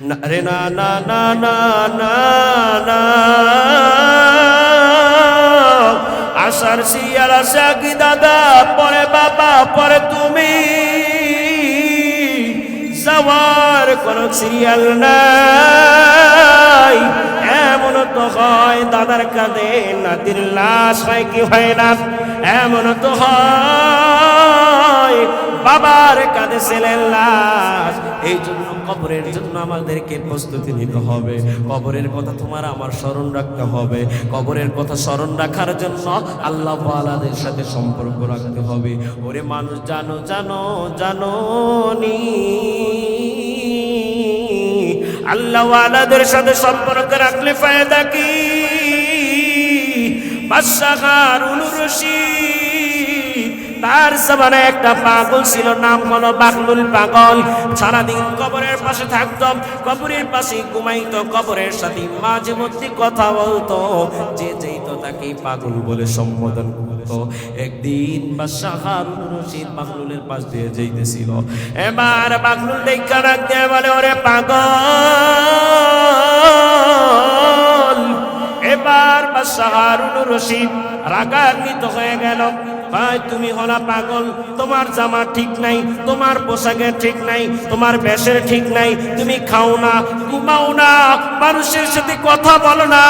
না রে না না না না না না, আসার সিরিয়াল আসা কি দাদা, পরে বাবা, পরে তুমি, যাওয়ার কোন সিরিয়াল নাই। এমন তো হয় দাদার কাঁধে নাতির লাশ হয় কি হয় না, এমন তো হয় বাবার কাঁধে ছেলের লাশ। এই জন্য কবরের জন্য আমাদেরকে প্রস্তুতি নিতে হবে। কবরের কথা তোমার আমার স্মরণ রাখতে হবে। কবরের কথা স্মরণ রাখার জন্য আল্লাহ ওয়ালাদের সাথে সম্পর্ক রাখতে হবে। ওরে মানুষ জানো জানো জানো নি, আল্লাহ ওয়ালাদের সাথে সম্পর্ক রাখলে ফায়দা কি? বাদশাহ হারুনুর রশিদ, তার জামানায় একটা পাগল ছিল, নাম হলো বাকলুল পাগল। সারাদিন কবরের পাশে থাকতো, কবরের পাশে ঘুমাইতো, কবরের সাথে মাঝে মধ্যে কথা বলতো। যে যেত তাকে পাগল বলে সম্বোধন করতো। একদিন বাদশাহ হারুনুর রশিদ বাকলুলের পাশ দিয়ে যাইতেছিল। এবার বাকলুল দেখা ডাক দিয়ে বলে, ওরে পাগল। এবার বাদশাহ হারুনুর রশিদ রাগান্বিত হয়ে গেল। ভাই তুমি হলা পাগল, তোমার জামা ঠিক নাই, তোমার পোশাকের ঠিক নাই, তোমার বেশের ঠিক নাই, তুমি খাও না, ঘুমাও না, মানুষের সাথে কথা বলো না,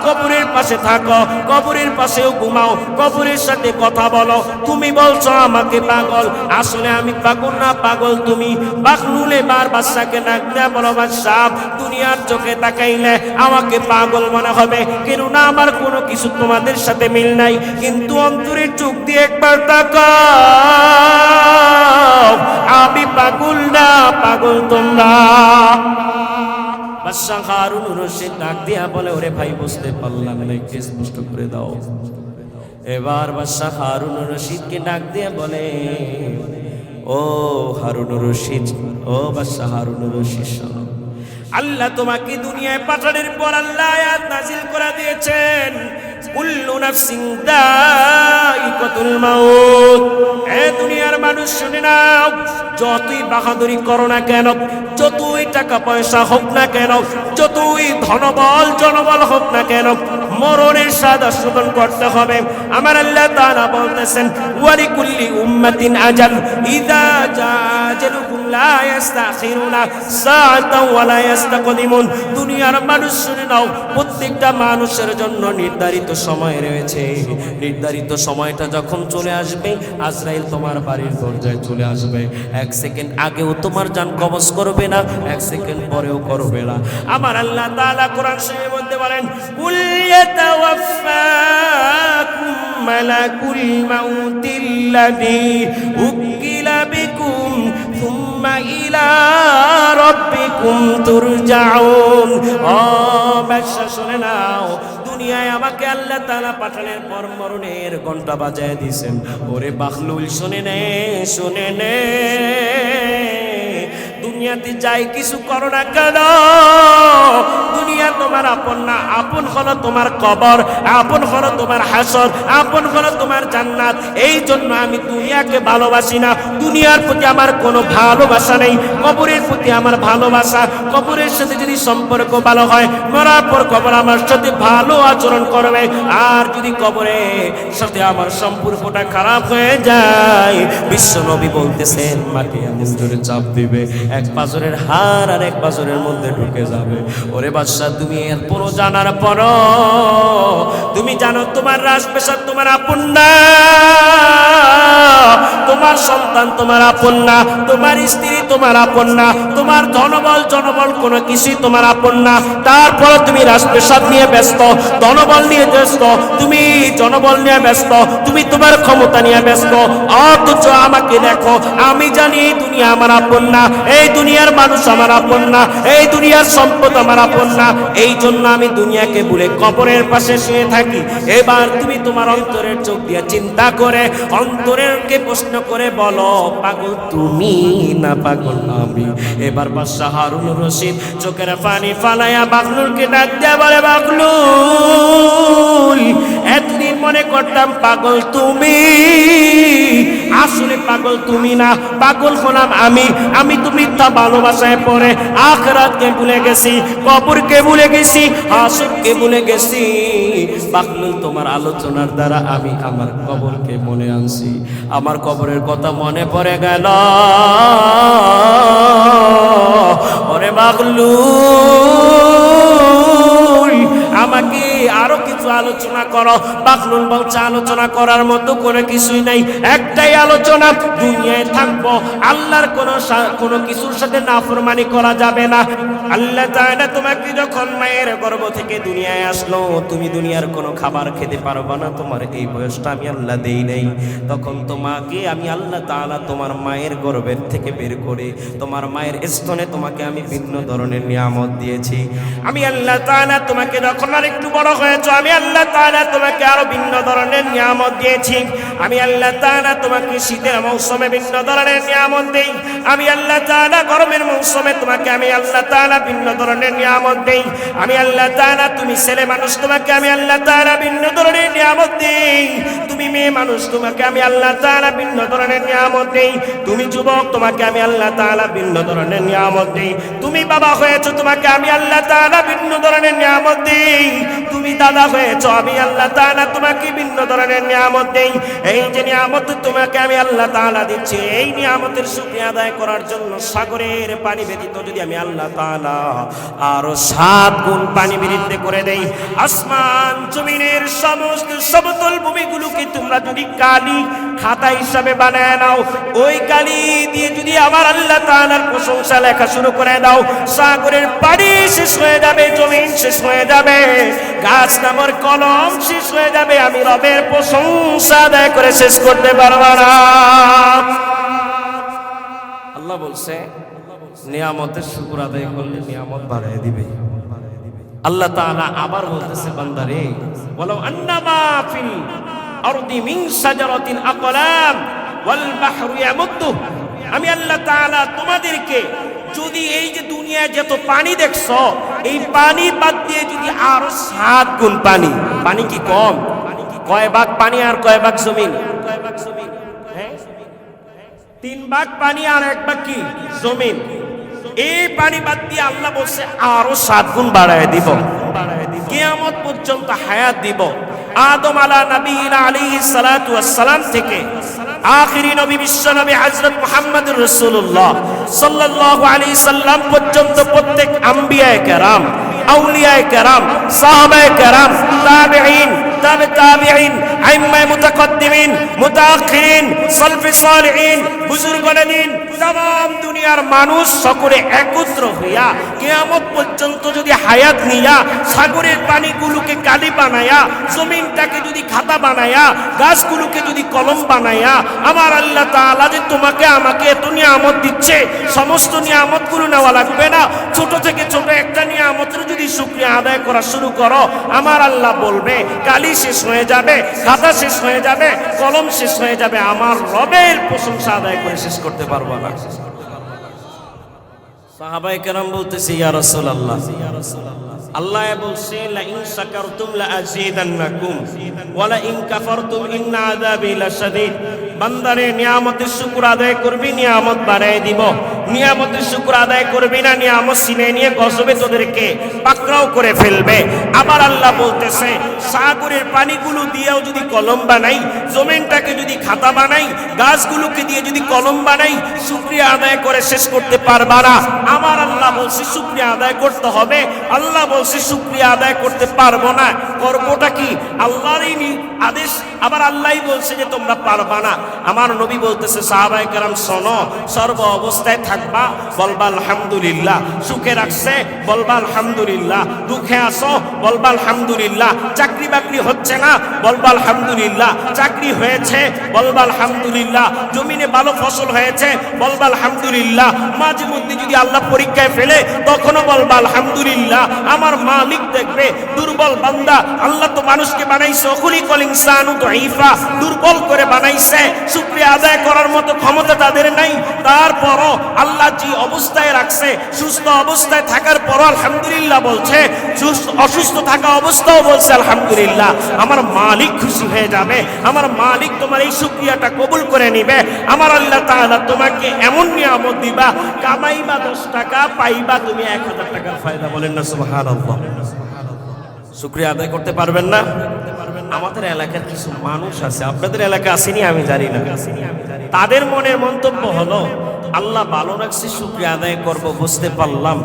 কবরের পাশে থাকো, কবরের পাশেও ঘুমাও, কবরের সাথে কথা বলো। তুমি বলছো আমাকে পাগল, আসলে আমি পাগল না, পাগল তুমি। বাকলুল এবার বাদশাকে ডাক দেয়া বলো, বাদশাহ দুনিয়ার চোখে তাকাইলে আমাকে পাগল মনে হবে, কেননা আমার কোনো কিছু তোমাদের সাথে মিল নাই, কিন্তু অন্তরের চোখ দিয়ে একবার তাকাও, আমি পাগল না, পাগল তোমরা। বাদশাহ হারুনুর রশিদ ডাক দিয়া বলে, ওরে ভাই বুঝতে পারলাম না, একটু স্পষ্ট করে দাও। এবার বাদশাহ হারুনুর রশিদকে ডাক দিয়া বলে, ও হারুনুর রশিদ, ও বাদশাহ হারুনুর রশিদ, শোনো, আল্লাহ তোমাকে দুনিয়ায় পাঠানোর পর আল্লাহ আয়াত নাযিল করে দিয়েছেন, কুল্লু নাফসিন যায়িকাতুল মাউত। এ দুনিয়ার মানুষ শুনে নাও, যতই বাহাদুরি করো না কেন, যতই টাকা পয়সা হোক না কেন, যতই ধনবল জনবল হোক না কেন, মরণের স্বাদ আস্বাদন করতে হবে। আমার আল্লাহ তাআলা বলতেছেন, ওয়ালিকুল্লি উম্মাতিন আজাল, ইযা জাআ আজালুহুম লা ইস্তাখিরুনা সাআতাও ওয়া লা ইস্তাকদিমুন। দুনিয়ার মানুষ শুনে নাও, প্রত্যেকটা মানুষের জন্য নির্ধারিত সময় রয়েছে। নির্ধারিত সময়টা যখন চলে আসবে, আজরাইল তোমার বাড়ির দরজায় চলে আসবে। এক সেকেন্ড আগেও তোমার জান কবজ করবে না, এক সেকেন্ড পরেও করবে না। আমার আল্লাহ তাআলা কোরআন শরীফের মধ্যে বলেন, কুল ইয়াতাওয়াফাকুম মালাকুল মাউতিল্লাযী উকিলা বিকুম সুম্মা ইলা রাব্বিকুম তুরজাউন। ও বাদশা শুনে নাও, দুনিয়ায় আমাকে আল্লাহ তাআলা পাঠানোর পর মরণের ঘন্টা বাজায় দিয়েছেন। ওরে বাকলুল শুনে নে, শুনে নে, দুনিয়াতে যাই কিছু করো না কেন, দুনিয়া তোমার আপন না। আপন হলো তোমার কবর, আপন হলো তোমার হাসর, আপন হলো তোমার জান্নাত। এই জন্য আমি দুনিয়াকে ভালোবাসি না, দুনিয়ার প্রতি আমার কোনো ভালোবাসা নেই। কবরের প্রতি আমার ভালোবাসা, কবরের সাথে যদি সম্পর্ক ভালো হয়, মরার পর কবর আমার সাথে ভালো আচরণ করবে। আর যদি কবরের সাথে আমার সম্পর্কটা খারাপ হয়ে যায়, বিশ্ব নবী বলতেছেন মাটি এমন জোরে চাপ দিবে, এক পাজরের হাড় আর এক পাজরের মধ্যে ঢুকে যাবে। ওরে বাদশা, তুমি এরপরও জানার পরও তুমি জানো তোমার রাজপ্রাসাদ তোমার আপন না, তোমার সন্তান তোমার আপন না, তোমার স্ত্রী তোমার আপন না, তোমার ধনবল জনবল কোনো কিছুই তোমার আপন না। তারপর তুমি রাজপ্রাসাদ নিয়ে ব্যস্ত, ধনবল নিয়ে ব্যস্ত, তুমি জনবল নিয়ে ব্যস্ত, তুমি তোমার ক্ষমতা নিয়ে ব্যস্ত। অথচ আমাকে দেখো, আমি জানি এই দুনিয়া আমার আপন না, এই দুনিয়ার মানুষ আমার আপন না, এই দুনিয়ার সম্পদ আমার আপন না। এই জন্য আমি দুনিয়াকে ভুলে কবরের পাশে শুয়ে থাকি। এবার তুমি তোমার অন্তরের চোখ দিয়ে চিন্তা করে, অন্তরেরকে প্রশ্ন করে বলো, পাগল তুমি না পাগল আমি? এবার বাদশাহ হারুনুর রশিদ চোখের পানি ফালাইয়া বাকলুলকে ডাক দেয়া বলে, বাকলুল, এতদিন মনে করতাম পাগল তুমি, আসলে পাগল তুমি না, পাগল হলাম আমি তো মিথ্যা ভালোবাসায় পড়ে আখিরাতকে ভুলে গেছি, কবরকে ভুলে গেছি, হাসরকে ভুলে গেছি। বাকলুল তোমার আলোচনার দ্বারা আমি আমার কবরকে মনে আনছি, আমার কবরের কথা মনে পড়ে গেল। ওরে বাকলুল আমাকে আরো কিছু আলোচনা করো। বাকলুল বলছে আলোচনা করার মতো কোনো কিছুই নাই, একটাই আলোচনা, দুনিয়ায় থাকবো আল্লাহর কোনো কিছুর সাথে নাফরমানি করা যাবে না। আল্লাহ তাআলা তোমাকে যখন মায়ের গর্ভ থেকে দুনিয়ায় আসলো, তুমি দুনিয়ার কোনো খাবার খেতে পারবে না, তোমার এই বয়সটা আমি আল্লাহ দেই নাই। তখন তোমাকে আমি আল্লাহ তাআলা তোমার মায়ের গর্ভের থেকে বের করে তোমার মায়ের স্তনে তোমাকে আমি ভিন্ন ধরনের নিয়ামত দিয়েছি। আমি আল্লাহ তাআলা তোমাকে যখন আর একটু বড় হয়েছো, আমি আল্লাহ তাআলা তোমাকে আরো ভিন্ন ধরনের নিয়ামত দিয়েছি। আমি আল্লাহ তাআলা তোমাকে শীতের মৌসুমে ভিন্ন ধরনের নিয়ামত দেই, আমি আল্লাহ তাআলা গরমের মৌসুমে তোমাকে আমি আল্লাহ তাআলা ভিন্ন ধরনের নিয়ামত দেই। আমি আল্লাহ তাআলা, তুমি ছেলে মানুষ তোমাকে আমি আল্লাহ তাআলা ভিন্ন ধরনের নিয়ামত দেই, তুমি মেয়ে মানুষ তোমাকে আমি আল্লাহ তাআলা ভিন্ন ধরনের নিয়ামত দেই, তুমি যুবক তোমাকে আমি আল্লাহ তাআলা ভিন্ন ধরনের নিয়ামত দেই, তুমি বাবা হয়েছো তোমাকে আমি আল্লাহ তাআলা ভিন্ন ধরনের নিয়ামত দেই, তুমি দাদা হয়েছো আমি আল্লাহ তাআলা তোমাকে ভিন্ন ধরনের নিয়ামত দেই। এই যে নিয়ামত তোমাকে আমি আল্লাহ তাআলা দিচ্ছি, এই নিয়ামতের শুকরিয়া আদায় করার জন্য সাগরের পানি ব্যতীত যদি আমি আল্লাহ তাআলা আরো 7 গুণ পানি বৃদ্ধি করে দেই, আসমান জমিনের সমস্ত সমতল ভূমিগুলোকে তোমরা যদি কালি খাতা হিসাবে বানায় নাও, ওই কালি দিয়ে যদি আমার আল্লাহ তাআলার প্রশংসা লেখা শুরু করে দাও, সাগরের পানি শেষ হয়ে যাবে, জমিন শেষ হয়ে যাবে, গাছ নামের কলম শেষ হয়ে যাবে, আমি রবের প্রশংসা আদায় করে শেষ করতে পারবো না। আল্লাহ বলছে নিয়ামতের শুকর আদায় করলে নিয়ামত বাড়ায় দিবে। আল্লাহ তাআলা আবার বলতেছে বান্দারে, ওয়ালাউ আন্নামা ফিল আরদি মিন শাজারাতিন আকলাম ওয়াল বাহরু ইয়ামুদ্দু, আমি আল্লাহ তাআলা তোমাদেরকে যদি এই যে দুনিয়ায় যত পানি দেখছো, এই পানি বাদ দিয়ে যদি আরো 7 গুণ পানি, পানি কি কম? কয় ভাগ পানি আর কয় ভাগ জমিন? 3 ভাগ পানি আর 1 ভাগ কি জমিন। এই পানি বাদ দিয়ে আল্লাহ বলছে আরো 7 গুণ বাড়ায় দিব, কিয়ামত পর্যন্ত হায়াত দিব। আদম আলা নবীনা আলাইহিস সালাতু ওয়াস সালাম থেকে আখিরি নবী বিশ্ব নবী হযরত মুহাম্মদুর রাসূলুল্লাহ সাল্লাল্লাহু আলাইহি সাল্লাম পর্যন্ত প্রত্যেক আম্বিয়ায়ে কেরাম, আউলিয়ায়ে কেরাম, সাহাবায়ে কেরাম, তাবিঈন, তাবিঈন, আইম্মায়ে মুতাকদ্দিমিন, মুতাআখিরিন, সালফে সালিহিন, বুজুর্গানে দ্বীন, तमाम দুনিয়ার মানুষ সকলে একত্র হইয়া কিয়ামত পর্যন্ত যদি হায়াত নিয়া সাগরের পানিগুলোকে কালি বানায়া, জমিনটাকে যদি খাতা বানায়া, গাছগুলোকে যদি কলম বানায়া, আমার আল্লাহ তাআলা যে তোমাকে আমাকে এত নিয়ামত দিচ্ছে, সমস্ত নিয়ামতগুলো নেওয়া লাগবে না, ছোট থেকে ছোট একটা নিয়ামতের যদি শুকরিয়া আদায় করা শুরু করো, আমার আল্লাহ বলবে কালি শেষ হয়ে যাবে, খাতা শেষ হয়ে যাবে, কলম শেষ হয়ে যাবে, আমার রবের প্রশংসা আদায় করে শেষ করতে পারবো না। সাহাবায়ে কেরাম বলতেছে ইয়া রাসূলুল্লাহ, আল্লাহ বলছে লা ইন শাকারতুম লা আযীদান্নাকুম ওয়া লা ইন কাফারতুম ইন্না আযাবি লাশাদীদ। বান্দারে নিয়ামতের শুকর আদায় করবি, নিয়ামত বাড়ায় দিব, নিয়ামতের শুকর আদায় করবি না, নিয়ামত ছিনে নিয়ে গজবে তোদেরকে পাকড়াও করে ফেলবে। আবার আল্লাহ বলতেছে সাগরের পানিগুলো দিয়েও যদি কলম বানাই, জমিনটাকে যদি খাতা বানাই, গাছগুলোকে দিয়ে যদি কলম বানাই, শুকরিয়া আদায় করে শেষ করতে পারবা না। আমার আল্লাহ বলছে শুকরিয়া আদায় করতে হবে, আল্লাহ বলছে শুকরিয়া আদায় করতে পারবো না, করবোটা কি? আল্লাহরই আদেশ। আবার আল্লাহই বলছে যে তোমরা পারবা না। আমার নবী বলতেছে সাহাবায়ে কেরাম শোনো, সর্ব অবস্থায় থাকবা বলবা আলহামদুলিল্লাহ, সুখে রাখছে বলবা আলহামদুলিল্লাহ, দুঃখে আসো বলবা আলহামদুলিল্লাহ, চাকরি বাকরি হচ্ছে না বলবা আলহামদুলিল্লাহ, চাকরি হয়েছে বলবা আলহামদুলিল্লাহ, জমিনে ভালো ফসল হয়েছে বলবা আলহামদুলিল্লাহ, মাঝে মধ্যে যদি আল্লাহ পরীক্ষায় ফেলে তখনও বলবা আলহামদুলিল্লাহ। আমার মালিক দেখবে দুর্বল বান্দা, আল্লাহ তো মানুষকে বানাইছে খুলিকাল ইনসানু দাঈফা, দুর্বল করে বানাইছে, শুকরিয়া আদায় করার মতো ক্ষমতা তাদের নাই, তারপরও আল্লাহ যে অবস্থায় রাখছে, সুস্থ অবস্থায় থাকার পর আলহামদুলিল্লাহ বলছে, অসুস্থ থাকা অবস্থাও বলছে আলহামদুলিল্লাহ, আমার মালিক খুশি হয়ে যাবে, আমার মালিক তোমার এই শুকরিয়াটা কবুল করে নিবে। আমার আল্লাহ তাআলা তোমাকে এমন নিয়ামত দিবা, কামাইবা 10 টাকা, পাইবা তুমি 1000 টাকার ফায়দা। বলেন না সুবহানাল্লাহ। শুকরিয়া আদায় করতে পারবেন না? আমাদের এলাকার কিছু মানুষ আছে, আপনাদের এলাকা আসেনি আমি জানি না, তাদের মনের মন্তব্য হলো আল্লাহ ভালো রাখছে, শুকরিয়া আদায় করব, বুঝতে পারলাম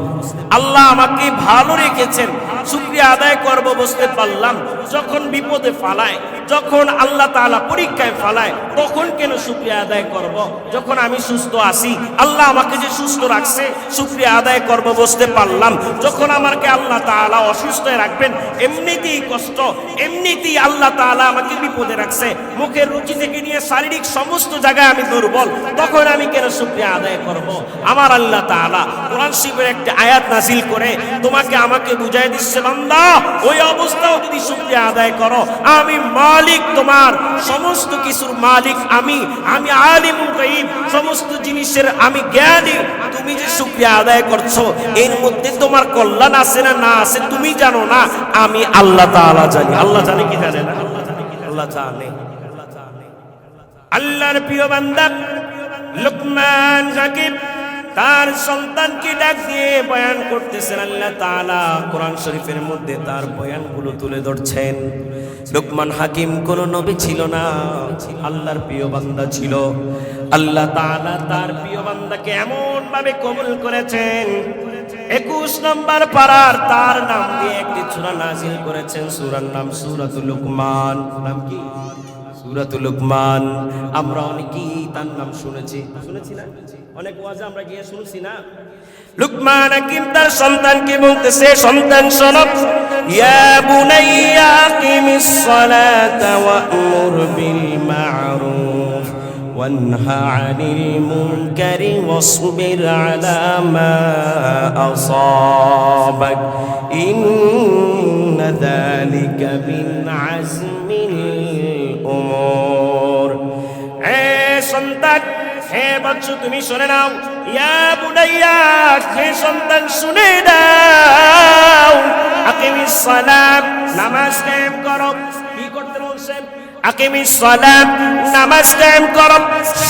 আল্লাহ আমাকে ভালো রেখেছেন, শুকরিয়া আদায় করব, বুঝতে পারলাম যখন বিপদে ফালায়, যখন আল্লাহ তাআলা পরীক্ষায় ফালায়, তখন কেন শুকরিয়া আদায় করব? যখন আমি সুস্থ আছি, আল্লাহ আমাকে যে সুস্থ রাখছে, শুকরিয়া আদায় করব, বুঝতে পারলাম যখন আমাকে আল্লাহ তাআলা অসুস্থ রাখবেন, এমনিতেই কষ্ট, এমনিতেই আল্লাহ তাআলা আমাকে বিপদে রাখছে, মুখের রুচি থেকে নিয়ে শারীরিক সমস্ত জায়গায় আমি দুর্বল, তখন আমি কেন শুকরিয়া আদায় করব? আমার আল্লাহ তাআলা কোরআন শরীফের একটা আয়াত নাযিল করে তোমাকে আমাকে বুঝাই দিচ্ছে, বান্দা ওই অবস্থাও যদি শুকরিয়া আদায় করো, আমি মালিক, তোমার সমস্ত কিছুর মালিক আমি আলিমুল গায়ব, সমস্ত জিনিসের আমি জ্ঞানী, তুমি যে শুকরিয়া আদায় করছো এর মধ্যে তোমার কল্যাণ আছে না না আছে তুমি জানো না, আমি আল্লাহ তাআলা জানি। আল্লাহ জানে কি জানে না? আল্লাহ জানে। আল্লাহর প্রিয় বান্দা লুকমান হাকিম তার সন্তানকে ডাক দিয়ে বয়ান করতেছেন, আল্লাহ তাআলা কোরআন শরীফের মধ্যে তার বয়ানগুলো তুলে ধরছেন। লুকমান হাকিম কোন নবী ছিল না, আল্লাহর প্রিয় বান্দা ছিল। আল্লাহ তাআলা তার প্রিয় বান্দাকে এমন ভাবে কবুল করেছেন, 21 নম্বর পারার তার নাম দিয়ে একটি সূরা নাযিল করেছেন, সূরার নাম সূরাতুল লুকমান। নাম কি? সূরাতুল লুকমান। আমরা অনেকেই তার নাম শুনেছি না? অনেক ওয়াজে আমরা গিয়ে শুনছি না? লুকমান হাকিম তার সন্তানকে বলতেছে, সন্তান শোনো, ইয়া বুনাইয়া আকিমিস সালাতা ওয়া'মুর বিল মা'রুফ ওয়ানহা আনিল মুনকারি ওয়াসবির আলা মা আসাবাক ইন্না যালিকা মিন আজমিল উমুর। হে সন্তান, হে বাচ্চা, তুমি শুনে নাও, ইয়া বুনাইয়া, হে সন্তান শুনে নাও, আকিমিস সালাত, নামাজ কায়েম করো। কি করতে বলছেন? আকিমিস সালাত, নামাজ কায়েম করো।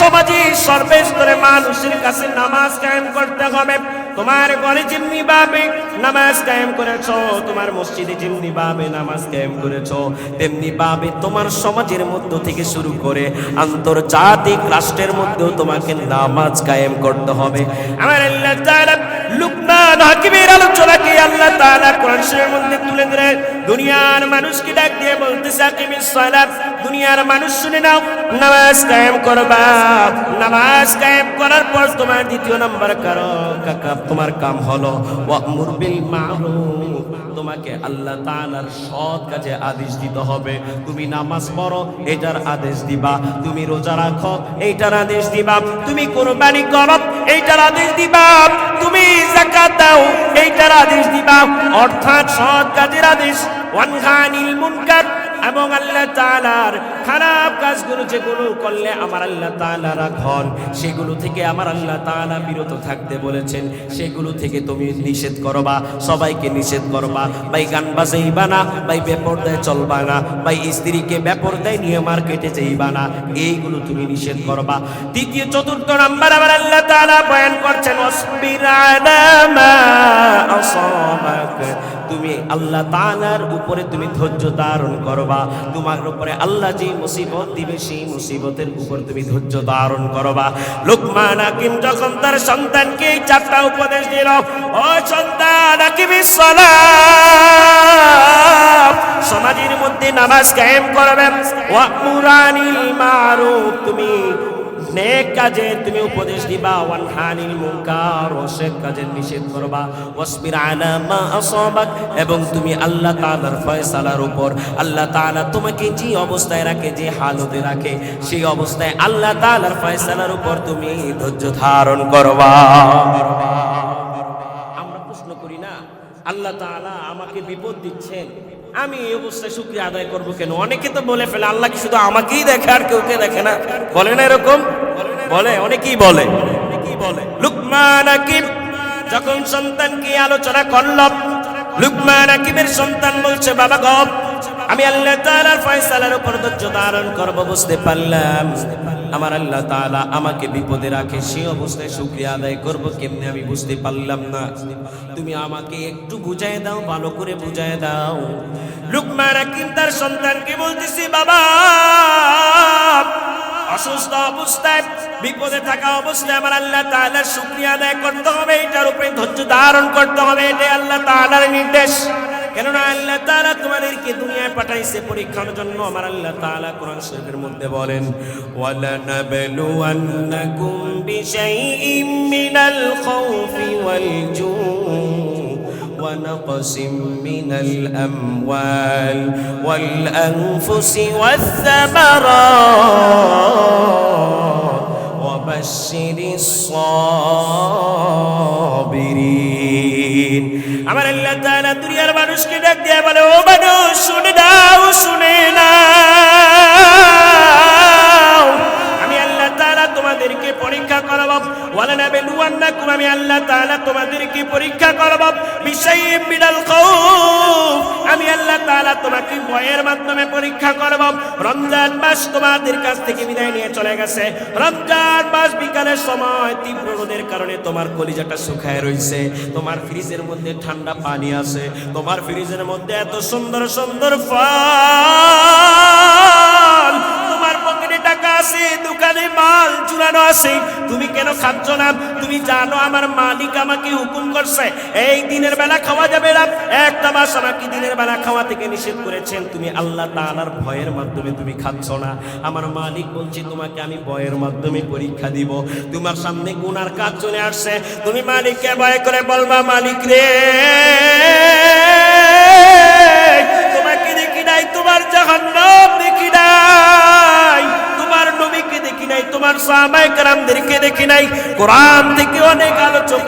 সমাজে সর্বস্তরে মানুষের কাছে নামাজ কায়েম করতে হবে। তোমার ঘরে যেমনি ভাবে নামাজ কায়েম করেছো, তোমার মসজিদে যেমনি ভাবে নামাজ কায়েম করেছো, তেমনি ভাবে তোমার সমাজের মধ্য থেকে শুরু করে আন্তর্জাতিক রাষ্ট্রের মধ্যেও তোমাকে নামাজ কায়েম করতে হবে। আমার আল্লাহ তাআলা লুকমান হাকিমের আলোচনাকে আল্লাহ তাআলা কোরআন শরীফের মধ্যে তুলে ধরে দুনিয়ার মানুষকে ডাক দিয়ে বলতেছে, আকিমিস সালাত, দুনিয়ার মানুষ শুনে নাও, নামাজ কায়েম করবা। নামাজ কায়েম করার পর তোমার দ্বিতীয় নাম্বার তোমার কাম হলো ওয়া'মুর বিল মা'রুফ, তোমাকে আল্লাহ তাআলার সৎ কাজে আদেশ দিতে হবে। তুমি নামাজ পড়ো, এটার আদেশ দিবা। তুমি রোজা রাখো, এইটার আদেশ দিবা। তুমি কুরবানি করো, এইটার আদেশ দিবা। তুমি যাকাত দাও, এইটার আদেশ দিবা। অর্থাৎ সৎ কাজের আদেশ, ওয়ানহা আনিল মুনকার, এবং আল্লাহ তাআলার খারাপ কাজগুলো যেগুলো করলে আমার আল্লাহ তাআলা রাখেন, সেগুলো থেকে আমার আল্লাহ তাআলা বিরত থাকতে বলেছেন, সেগুলো থেকে তুমি নিষেধ করবা, সবাইকে নিষেধ করবা। ভাই গান বাজাইবা না, ভাই বেপরদায় চলবা না, ভাই স্ত্রীকে বেপরদায় নিয়ে মার্কেটে যাইবা না, এইগুলো তুমি নিষেধ করবা। দ্বিতীয় চতুর্থ নাম্বার আমার আল্লাহ তাআলা বয়ান করছেন, ওয়াসবির আলা মা আসাবাক, তুমি আল্লাহ তাআলার উপরে তুমি ধৈর্য ধারণ করবা। তোমার উপরে আল্লাহ যে মুসিবত দিবে সেই মুসিবতের উপর তুমি ধৈর্য ধারণ করবা। লুকমান হাকিম যখন তার সন্তানকে এই 4টা উপদেশ দিল, ও সন্তান, আকিমিস সালাত, সমাজের মধ্যে নামাজ কায়েম করবে, ওয়া'মুর আনিল মা'রুফ, তুমি নেক কাজে তুমি উপদেশ দিবা, ওয়ানহা আনিল মুনকার, অসৎ কাজের নিষেধ করবা, ওয়াসবির আলা মা আসাবাক, এবং তুমি আল্লাহ তাআলার ফয়সালার উপর, আল্লাহ তাআলা তোমাকে যে অবস্থায় রাখে, যে হালতে রাখে, সেই অবস্থায় আল্লাহ তাআলার ফয়সালার উপর তুমি ধৈর্য ধারণ করবা। আমরা প্রশ্ন করি না, আল্লাহ তাআলা আমাকে বিপদ দিচ্ছেন, আমি এই অবস্থায় শুকরিয়া আদায় করবো কেন? অনেকে তো বলে ফেলে, আল্লাহ কি শুধু আমাকেই দেখে আর কেউকে দেখে না? বলে না এরকম? বলে, অনেকেই বলে। লুকমান হাকিম যখন সন্তানকে আলোচনা করল, লুকমান হাকিমের সন্তান বলছে, বাবা গো, আমি আল্লাহ তাআলার ফয়সালার উপর ধৈর্য ধারণ করব, বুঝতে পারলাম আমার আল্লাহ তাআলা আমাকে বিপদে রাখে, সেই অবস্থায় শুকরিয়া আদায় করব কেমনে আমি বুঝতে পারলাম না, তুমি আমাকে একটু বুঝায় দাও, ভালো করে বুঝায় দাও। লুকমান হাকিম তার সন্তানকে বলতেছে, বাবা, অসুস্থ অবস্থায়, বিপদে থাকা অবস্থায় আমার আল্লাহ তাআলার শুকরিয়া আদায় করতে হবে, এটার উপরে ধৈর্য ধারণ করতে হবে, এটাই আল্লাহ তাআলার নির্দেশ। কেননা আল্লাহ তাআলা তোমাদেরকে দুনিয়ায় পাঠাইছে পরীক্ষার জন্য। আমার আল্লাহ তাআলা কোরআন শরীফের মধ্যে বলেন, ওয়ালানাবলুওয়ান্নাকুম বিশাইইম মিনাল খাউফি ওয়াল জু'i ونقص من الأموال والأنفس والثمرات وبشر الصابرين। আমার আল্লাহ তাআলা দুনিয়ার মানুষকে ডাক দিয়ে বলে, ও মানুষ শুনে নাও, শুনে নাও, আমি আল্লাহ তাআলা তোমাদেরকে পরীক্ষা করব। ওয়ালানাবলুওয়ান্নাকুম, আমি আল্লাহ তাআলা তোমাদেরকে পরীক্ষা করব বিশাইইম মিনাল খাউফ, আমি আল্লাহ তাআলা তোমাকে ভয়ের মাধ্যমে পরীক্ষা করব। রমজান মাস তোমাদের কাছ থেকে বিদায় নিয়ে চলে গেছে। রমজান মাস বিকালের সময় তীব্র রোদের কারণে তোমার কলিজাটা শুকায় রইছে, তোমার ফ্রিজের মধ্যে ঠান্ডা পানি আছে, তোমার ফ্রিজের মধ্যে এত সুন্দর সুন্দর ফল, তোমার পকেটে টাকা আছে, দোকানে মাল ঝুলানো আছে, তুমি কেন খাচ্ছ না? তুমি জানো আমার মালিক আমাকে হুকুম করছে এই দিনের বেলা খাওয়া যাবে না, একটা মাস আমাকে দিনের বেলা খাওয়া থেকে নিষেধ করেছেন, তুমি আল্লাহ তাআলার ভয়ের মাধ্যমে তুমি খাচ্ছ না। আমার মালিক বলছে তোমাকে আমি ভয়ের মাধ্যমে পরীক্ষা দিব। তোমার সামনে গুনার কাজ চলে আসছে, তুমি মালিককে ভয় করে বলবা, মালিক রে, তোমাকে দেখি নাই, তোমার জাহান্নাম দেখি নাই, তোমার নবীকে দেখি নাই, তোমার সাহাবায়ে কেরামদেরকে দেখি নাই। কোরআন থেকে অনেক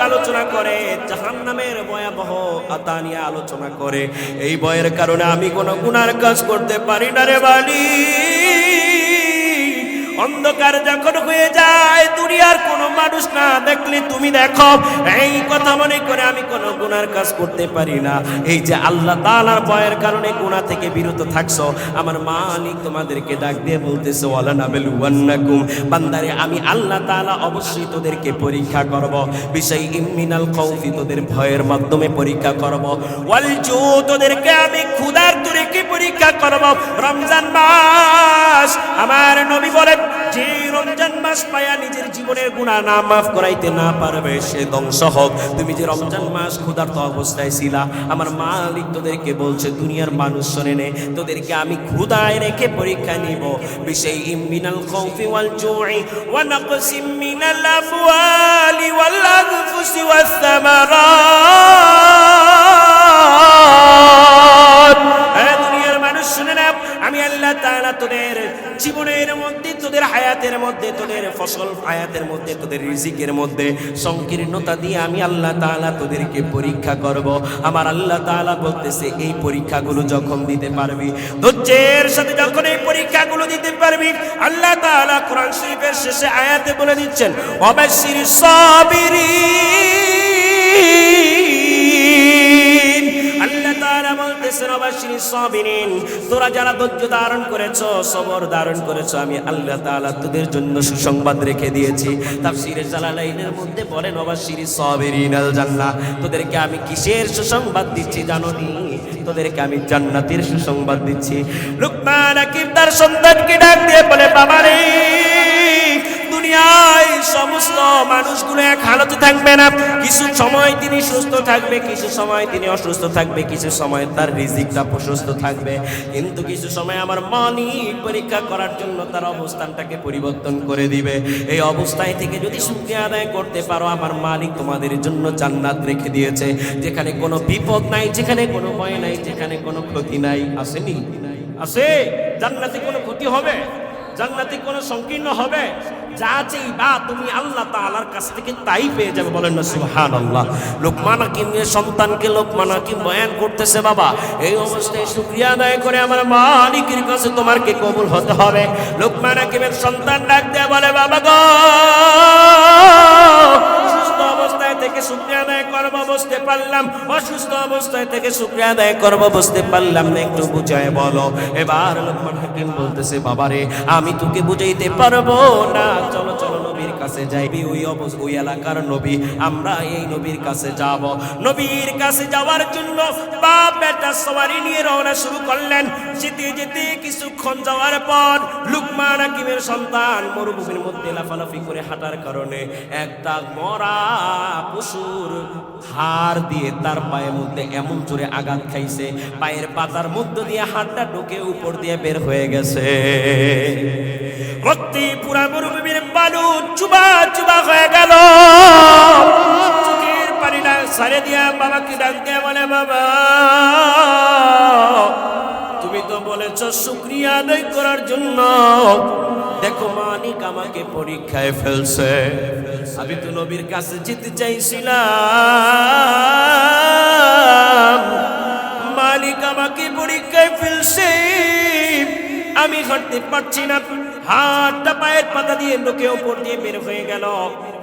আলোচনা করে জাহান্নামের ভয়াবহ আতা নিয়ে আলোচনা করে। এই ভয়ের কারণে আমি কোনো গুনার কাজ করতে পারি না রে মালিক। অন্ধকার যখন হয়ে যায়, দুনিয়ার কোনো মানুষ না দেখলে তুমি দেখো, এই কথা মনে করে আমি কোনো গুনার কাজ করতে পারি না। এই যে আল্লাহ তাআলার ভয়ের কারণে গুনাহ থেকে বিরত থাকছো, আমার মালিক তোমাদেরকে ডাক দিয়ে বলতেছে, ওয়ালানাবলুওয়ান্নাকুম, বান্দারে আমি আল্লাহ তাআলা অবশ্যই তোদেরকে পরীক্ষা করব, বিশাইইম মিনাল খাউফি, তোদের ভয়ের মাধ্যমে পরীক্ষা করব, ওয়াল জু, তোদেরকে আমি ক্ষুধার তোদেরকে পরীক্ষা করব। রমজান মাস, আমার নবী বলেন, যে রমজান মাস পায়া নিজের জীবনের গুনাহ না মাফ করাইতে না পারবে সে ধ্বংস হোক। তুমি যে রমজান মাস ক্ষুধার্ত অবস্থায় ছিলা, আমার মালিক তোদেরকে বলছে, দুনিয়ার মানুষ শোনে নে, তোদেরকে আমি ক্ষুধায় রেখে পরীক্ষা নিব। বিশাইইম মিনাল খাউফি ওয়াল জু'i ওয়া নাকসিম মিনাল আমওয়ালি ওয়াল আনফুসি ওয়াস সামারাত। দুনিয়ার মানুষ শুনে না, আমি আল্লাহ তাআলা তোদের জীবনের মধ্যে, তোদের হায়াতের মধ্যে, তোদের ফসল হায়াতের মধ্যে, তোদের রিজিকের মধ্যে সংকীর্ণতা দিয়ে আমি আল্লাহ তাআলা তোদেরকে পরীক্ষা করব। আমার আল্লাহ তাআলা বলতেছে, এই পরীক্ষাগুলো যখন দিতে পারবি, ধৈর্যের সাথে যখন এই পরীক্ষাগুলো দিতে পারবি, আল্লাহ তাআলা কোরআন শরীফের শেষে আয়াতে বলে দিচ্ছেন, ওয়াবাশশিরিস সাবিরিন। আল্লাহ তাআলা বলতেছেন, ওয়াবাশশিরিস সাবিরিন, তোরা যারা ধৈর্য ধারণ করেছো, সবর ধারণ করেছো, আমি আল্লাহ তাআলা তোদের জন্য সুসংবাদ রেখে দিয়েছি। তাফসীরে জালালাইনের মধ্যে বলেন, ওয়াবাশশিরিস সাবিরিনাল জান্নাহ, তোদেরকে আমি কিসের সুসংবাদ দিচ্ছি জানো নি? তোদেরকে আমি জান্নাতের সুসংবাদ দিচ্ছি। লুকমান হাকিম তার সন্তানকে ডাক দিয়ে বলে, বাবা রে, দুনিয়ায় সমস্ত মানুষগুলো এক হালতে থাকবে না, কিছু সময় তিনি সুস্থ থাকবে, কিছু সময় তিনি অসুস্থ থাকবে, কিছু সময় তার রিজিকটা প্রশস্ত থাকবে, কিন্তু কিছু সময় আমার মালিক পরীক্ষা করার জন্য তার অবস্থানটাকে পরিবর্তন করে দিবে। এই অবস্থায় থেকে যদি শুকরিয়া আদায় করতে পারো, আমার মালিক তোমাদের জন্য জান্নাত রেখে দিয়েছে, যেখানে কোনো বিপদ নাই, যেখানে কোনো ভয় নাই, যেখানে কোনো ক্ষতি নাই। আসেনি? আছে? জান্নাতে কোনো ক্ষতি হবে? জান্নাতে কোনো সংকীর্ণ হবে? যা চাইবা তুমি আল্লাহ তাআলার কাছ থেকে তাই পেয়ে যাবে। বলেন না সুবহানাল্লাহ। লোকমান হাকিমের সন্তানকে লোকমান হাকিম বয়ান করতেছে, বাবা এই অবস্থায় শুকরিয়া আদায় করে আমার মালিকের কাছে তোমাকে কবুল হতে হবে। লোকমান হাকিমের সন্তান ডাক দেয়া বলে, বাবা গো, থেকে শুকরিয়া আদায় করব বুঝতে পারলাম, অসুস্থ অবস্থায় থেকে শুকরিয়া আদায় করব বুঝতে পারলাম না, একটু বুঝায় বলো। এবার লোকমান হাকিম বলতেছে, বাবারে আমি তোকে বুঝাইতে পারবো না, চলো চলো নবীর কাছে যাই। ওই এলাকার নবী, আমরা এই নবীর কাছে যাব। নবীর কাছে যাওয়ার জন্য বাপ বেটা সওয়ারি নিয়ে রওনা শুরু করলেন। যেতে যেতে কিছুক্ষণ যাওয়ার পর লুকমান হাকিমের সন্তান মরুভূমির মধ্যে লাফালাফি করে হাঁটার কারণে একটা মরা পশুর হাড় দিয়ে তার পায়ের মধ্যে এমন জোরে আঘাত খাইছে, পায়ের পাতার মধ্য দিয়ে হাড়টা ঢুকে উপর দিয়ে বের হয়ে গেছে। রক্তে পুরা মরুভূমির বালু চুবা চুবা হয়ে গেল। চোখের পানিটা সারে দিয়া বাবাকে ডাক দিয়ে বলে, বাবা তুমি তো বলেছ শুকরিয়া আদায় করার জন্য, দেখো মালিক আমাকে পরীক্ষায় ফেলছে। আমি তো নবীর কাছে যেতে চাইছিলাম, মালিক আমাকে পরীক্ষায় ফেলছে, আমি হাঁটতে পারছি না। হাতটা পায়ের পাতা দিয়ে লোকে উপর দিয়ে বের হয়ে গেল।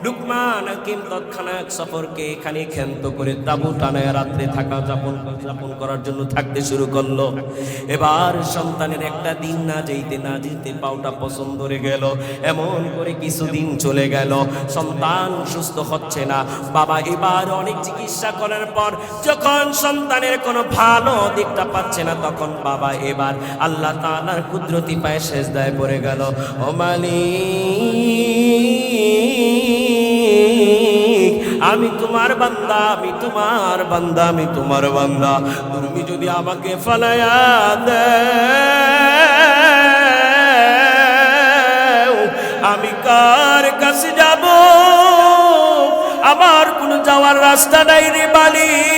লুকমান হাকিম তৎক্ষণাৎ সফরকে এখানে ক্ষান্ত করে তাঁবু টানায় রাত্রে যাপন করার জন্য থাকতে শুরু করলো। এবার সন্তানের একটা দিন না যেতে পাওটা পছন্দ ধরে গেল। এমন করে কিছুদিন চলে গেল, সন্তান সুস্থ হচ্ছে না। বাবা এবার অনেক চিকিৎসা করার পর যখন সন্তানের কোনো ভালো দিকটা পাচ্ছে না, তখন বাবা এবার আল্লাহ তাআলার কুদরতি পায়ে সেজদায় পড়ে গেল। ও মালিক, আমি তোমার বান্দা, আমি তোমার বান্দা, আমি তোমার বান্দা, তুমি যদি আমাকে ফালায়া দাও আমি কার কাছে যাব? আমার কোনো যাওয়ার রাস্তা নাই রে মালিক।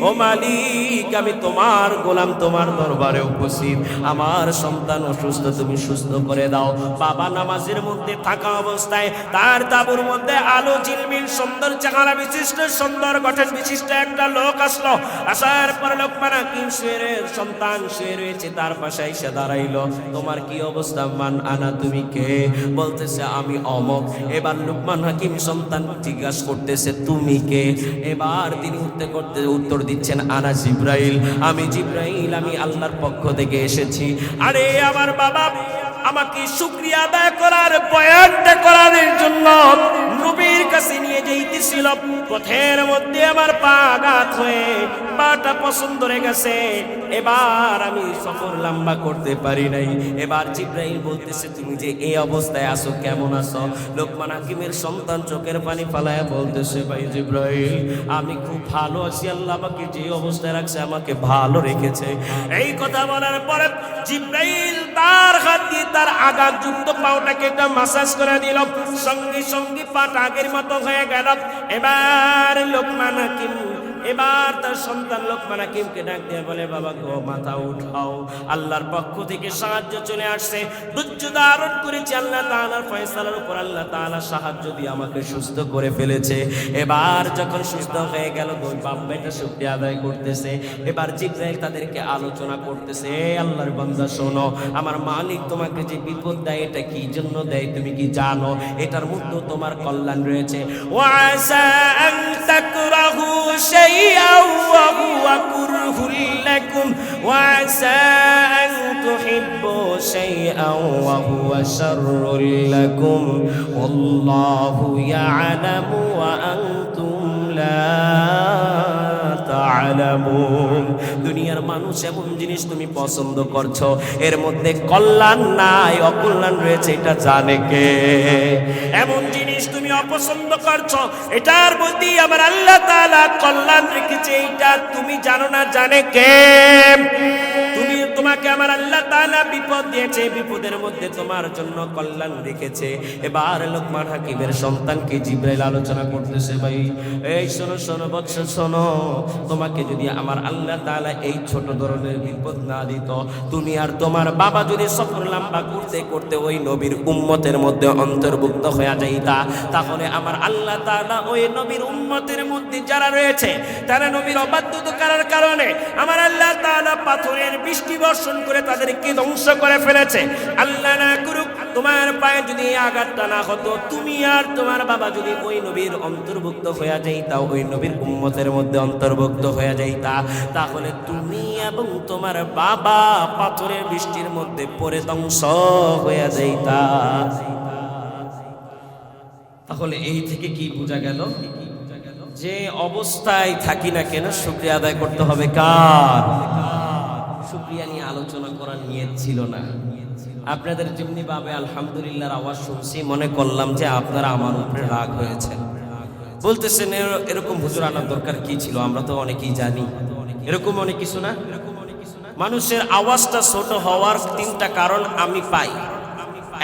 ও মালিক, আমি তোমার গোলাম, তোমার দরবারে উপস্থিত। আমার সন্তান অসুস্থ, তুমি সুস্থ করে দাও। বাবা নামাজের মধ্যে থাকা অবস্থায় তার তাঁবুর মধ্যে আলো ঝিলমিল সুন্দর চেহারা বিশিষ্ট, সুন্দর গঠন বিশিষ্ট একটা লোক আসলো। আসার পর লোকমান হাকিম সন্তান শুয়ে রয়েছে, তার পাশে এসে দাঁড়াইলো। তোমার কি অবস্থা? মান আনা, তুমি কে? বলতেছে আমি অমক। এবার লোকমান হাকিম সন্তান জিজ্ঞাসা করতেছে তুমি কে? এবার তিনি উত্তর দিচ্ছেন আনা জিব্রাইল, আমি জিব্রাইল, আমি আল্লাহর পক্ষ থেকে এসেছি। আরে আমার বাবা আমাকে শুকরিয়া আদায় করার বয়ানটা করার জন্য নবীর কাছে নিয়ে যাইতেছিল। পথের মধ্যে আমার পা আঘাত হয়ে পাটা পছন্দ হয়ে গেছে। এবার আমি সফর লম্বা করতে পারি নাই। এবার জিব্রাইল বলতেছে তুমি যে এই অবস্থায় আছো, কেমন আছো? লোকমান হাকিমের সন্তান চোখের পানি ফালায়া বলতেছে ভাই জিব্রাইল, আমি খুব ভালো আছি, আল্লাহ আমাকে যে অবস্থায় রাখছে আমাকে ভালো রেখেছে। এই কথা বলার পরে জিব্রাইল তার হাত দিয়ে তার আঘাতযুক্ত পাওটাকে একটা মাসাজ করে দিল। সঙ্গে সঙ্গে পাটা আগের মতো হয়ে গেল। এবার লোকমান হাকিম এবার তার সন্তান লোকমান হাকিমকে ডাক দিয়ে বলে বাবা গো, মাথা উঠাও, আল্লাহর পক্ষ থেকে সাহায্য চলে আসছে। ধৈর্য ধারণ করেছি আল্লাহ তাআলার ফয়সালার উপর, আল্লাহ তাআলা সাহায্য দিয়ে আমাকে সুস্থ করে ফেলেছে। এবার যখন সুস্থ হয়ে গেল, দুই বাপ বেটা শুকরিয়া আদায় করতেছে। এবার জিব্রাইল তাদেরকে আলোচনা করতেছে, আল্লাহর বান্দা শোনো, আমার মালিক তোমাকে যে বিপদ দেয় এটা কি জন্য দেয় তুমি কি জানো? এটার মধ্যে তোমার কল্যাণ রয়েছে। ওয়াসা আন তাকরাহু শাইআ ওয়া হুয়া কুরহুল লাকুম ওয়াসা আন তুহিব্বু শাইআ ওয়া হুয়া শাররুল লাকুম ওয়াল্লাহু ইয়ালামু ওয়া আনতুম লা তা'লামুন। দুনিয়ার মানুষ এমন জিনিস তুমি পছন্দ করছো, এর মধ্যে কল্যাণ নাই, অকল্যাণ রয়েছে, এটা জানে কে? এমন জিনিস তুমি অপছন্দ করছো, এটার মধ্যে আমার আল্লাহ তাআলা কল্যাণ রেখেছে, এটা তুমি জানো না, জানে কে? তোমাকে আমার আল্লাহ তাআলা বিপদ দিয়েছে, বিপদের মধ্যে তোমার জন্য কল্যাণ রেখেছে। এবার লোকমান হাকিমের সন্তানকে জিব্রাইল আলোচনা করতেছে, ভাই এই শোনো শোনো বৎস শোনো, তোমাকে যদি আমার আল্লাহ তাআলা এই ছোট ধরনের বিপদ না দিত, তুমি আর তোমার বাবা যদি সফর লম্বা করতে করতে ওই নবীর উম্মতের মধ্যে অন্তর্ভুক্ত হয়ে যাইতা, তাহলে আমার আল্লাহ তাআলা ওই নবীর উম্মতের মধ্যে যারা রয়েছে তারা নবীর অবাধ্যতা করার কারণে আমার আল্লাহ তাআলা পাথরের বৃষ্টি বর্ষণ করে তাদেরকে ধ্বংস করে ফেলেছে। আল্লাহ না করুক তোমার পায়ে যদি এই আঘাতটা না হতো, তুমি আর তোমার বাবা যদি ওই নবীর অন্তর্ভুক্ত হয়ে যাইতা, ওই নবীর উম্মতের মধ্যে অন্তর্ভুক্ত হয়ে যাইতা, তাহলে তুমি এবং তোমার বাবা পাথরের বৃষ্টির মধ্যে পড়ে ধ্বংস হয়ে যাইতা। তাহলে এই থেকে কি বোঝা গেল? যে অবস্থায় থাকি না কেন শুকরিয়া আদায় করতে হবে কার? শুকরিয়া নিয়ে আলোচনা করার নিয়ত ছিল না। আপনাদের যেমনি ভাবে আলহামদুলিল্লাহর আওয়াজ শুনছি, মনে করলাম যে আপনারা আমার উপরে রাগ হয়েছেন, বলতেছেন এরকম হুজুর আনার দরকার কি ছিল, আমরা তো অনেকেই জানি। এরকম অনেক কিছু না। মানুষের আওয়াজটা ছোট হওয়ার তিনটা কারণ আমি পাই।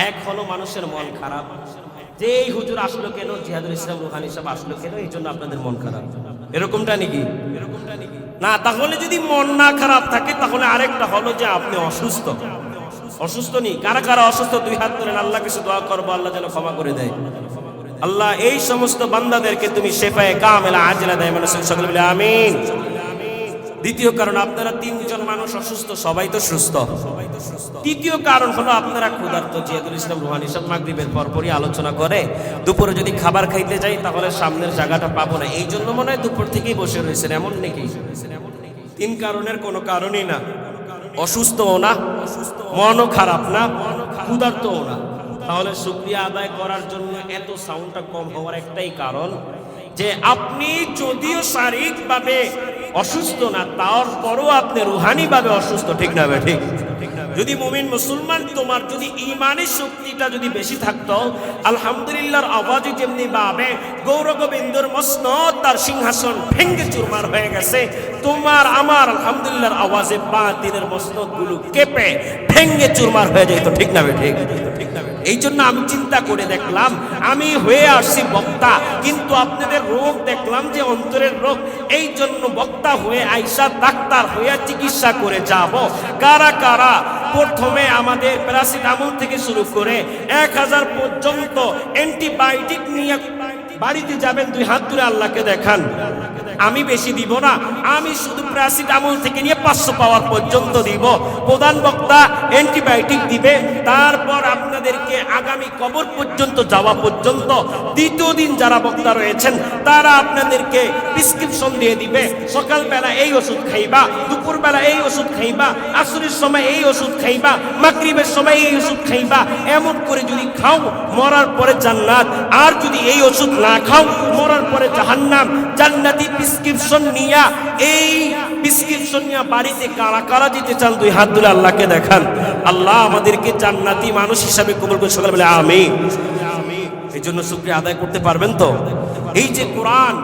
এক হলো মানুষের মন খারাপ, যে এই হুজুর আসলো কেন, জিহাদুল ইসলাম রুহানি সাহেব আসলো কেন, এই জন্য আপনাদের মন খারাপ। এরকমটা নাকি? না, তাহলে যদি মন না খারাপ থাকে তাহলে আরেকটা হলো যে আপনি অসুস্থ। অসুস্থ নেই? কারা কারা অসুস্থ দুই হাত তুলেন, আল্লাহ কিছু দোয়া করবো, আল্লাহ যেন ক্ষমা করে দেয়। আল্লাহ এই সমস্ত বান্দাদেরকে তুমি শেফায়ে কামেলা আজলা দেয়, মানুষ সকলে বলে আমিন। দ্বিতীয় কারণ, আপনারা তিনজন মানুষ অসুস্থ, সবাই তো সুস্থ। তৃতীয় কারণ হলো আপনারা ক্ষুধার্ত। জিয়াদুল ইসলাম রুহানি সাহেব মাগরিবের পরপরই আলোচনা করে দুপুরে যদি খাবার খাইতে যাই তাহলে সামনের জায়গাটা পাবো না, এই জন্য মনে হয় দুপুর থেকেই বসে রয়েছেন, এমন নাকি? তিন কারণের কোনো কারণই না। অসুস্থও না, মনও খারাপ না, ক্ষুধার্তও না। তাহলে শুকরিয়া আদায় করার জন্য এত সাউন্ডটা কম হওয়ার একটাই কারণ, যে আপনি যদিও শারীরিকভাবে অসুস্থ না, তারপরও আপনি রুহানিভাবে অসুস্থ, ঠিক না? ঠিক। যদি মুমিন মুসলমান তোমার যদি ইমানের শক্তিটা যদি বেশি থাকতো, আলহামদুলিল্লাহর আওয়াজে যেমনি ভাবে গৌর গোবিন্দর মসনদ তার সিংহাসন ভেঙ্গে চুরমার হয়ে গেছে, তোমার আমার আলহামদুলিল্লাহর আওয়াজে বাতিলের মসনদ গুলো কেঁপে ভেঙ্গে চুরমার হয়ে যেত, ঠিক না? ঠিক। এই জন্য আমি চিন্তা করে দেখলাম, আমি হয়ে আসছি বক্তা, কিন্তু আপনাদের রোগ দেখলাম যে অন্তরের রোগ, এই জন্য বক্তা হয়ে আইসা ডাক্তার হয়ে চিকিৎসা করে যাব। কারা কারা প্রথমে আমাদের প্যারাসিটামল থেকে শুরু করে 1000 পর্যন্ত অ্যান্টিবায়োটিক নিয়ে বাড়িতে যাবেন? দুই হাত তুলে আল্লাহকে দেখান। আমি বেশি দিব না, আমি শুধু প্যারাসিটামল থেকে নিয়ে 500 পাওয়ার পর্যন্ত দিব। প্রধান বক্তা অ্যান্টিবায়োটিক দিবে, তারপর আপনাদেরকে আগামী কবর পর্যন্ত যাওয়া পর্যন্ত দ্বিতীয় দিন যারা বক্তা রয়েছেন তারা আপনাদেরকে প্রেসক্রিপশন দিয়ে দিবে, সকালবেলা এই ওষুধ খাইবা, দুপুরবেলা এই ওষুধ খাইবা, আসরের সময় এই ওষুধ খাইবা, মাগরিবের সময় এই ওষুধ খাইবা। এমন করে যদি খাও মরার পরে জান্নাত, আর যদি এই ওষুধ না খাও মরার পরে জাহান্নাম। জান্নাতি প্রেসক্রিপশন নিয়া, এই প্রেসক্রিপশন নিয়া বাড়িতে কারা কারা যেতে চান? দুই হাত তুলে আল্লাহকে দেখান। আল্লাহ আমাদেরকে জান্নাতি মানুষ হিসাবে কবুল করে, সকলে বলে আমিন। এই জন্য শুকরিয়া আদায় করতে পারবেন তো? এই যে কোরআন,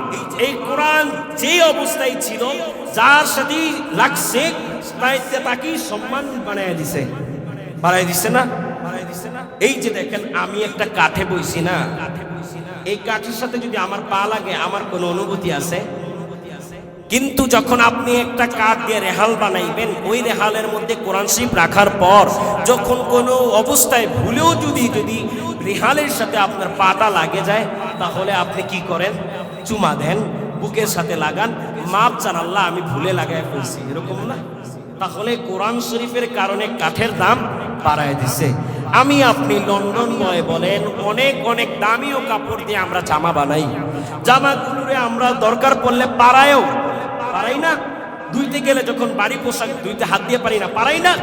এই কোরআন যে অবস্থায় ছিল, যার সাথে লাগছে তাকে সম্মান বানায় দিছে, বাড়াই দিছে না? এই যে দেখেন, আমি একটা কাঠে বইছি না, এই কাঠের সাথে যদি আমার পা লাগে আমার কোনো অনুভূতি আছে? কিন্তু যখন আপনি একটা কাঠ দিয়ে রেহাল বানাইবেন, ওই রেহালের মধ্যে কোরআন শরীফ রাখার পর যখন কোনো অবস্থায় ভুলেও যদি রেহালের সাথে আপনার পাটা লাগে যায়, তাহলে আপনি কি করেন? চুমা দেন, বুকের সাথে লাগান, মাপ চান, আল্লাহ আমি ভুলে লাগাই ফেলছি, এরকম না? তাহলে কোরআন শরীফের কারণে কাঠের দাম বাড়ায় দিছে। আমি আপনি লন্ডন বয় বলেন, অনেক অনেক দামিও কাপড় দিয়ে আমরা জামা বানাই, জামাগুলোরে আমরা দরকার পড়লে পারাই না? ধুইতে গেলে যখন বাড়ি পোশাক ধুইতে হাত দিয়ে পারি না, পারাই না?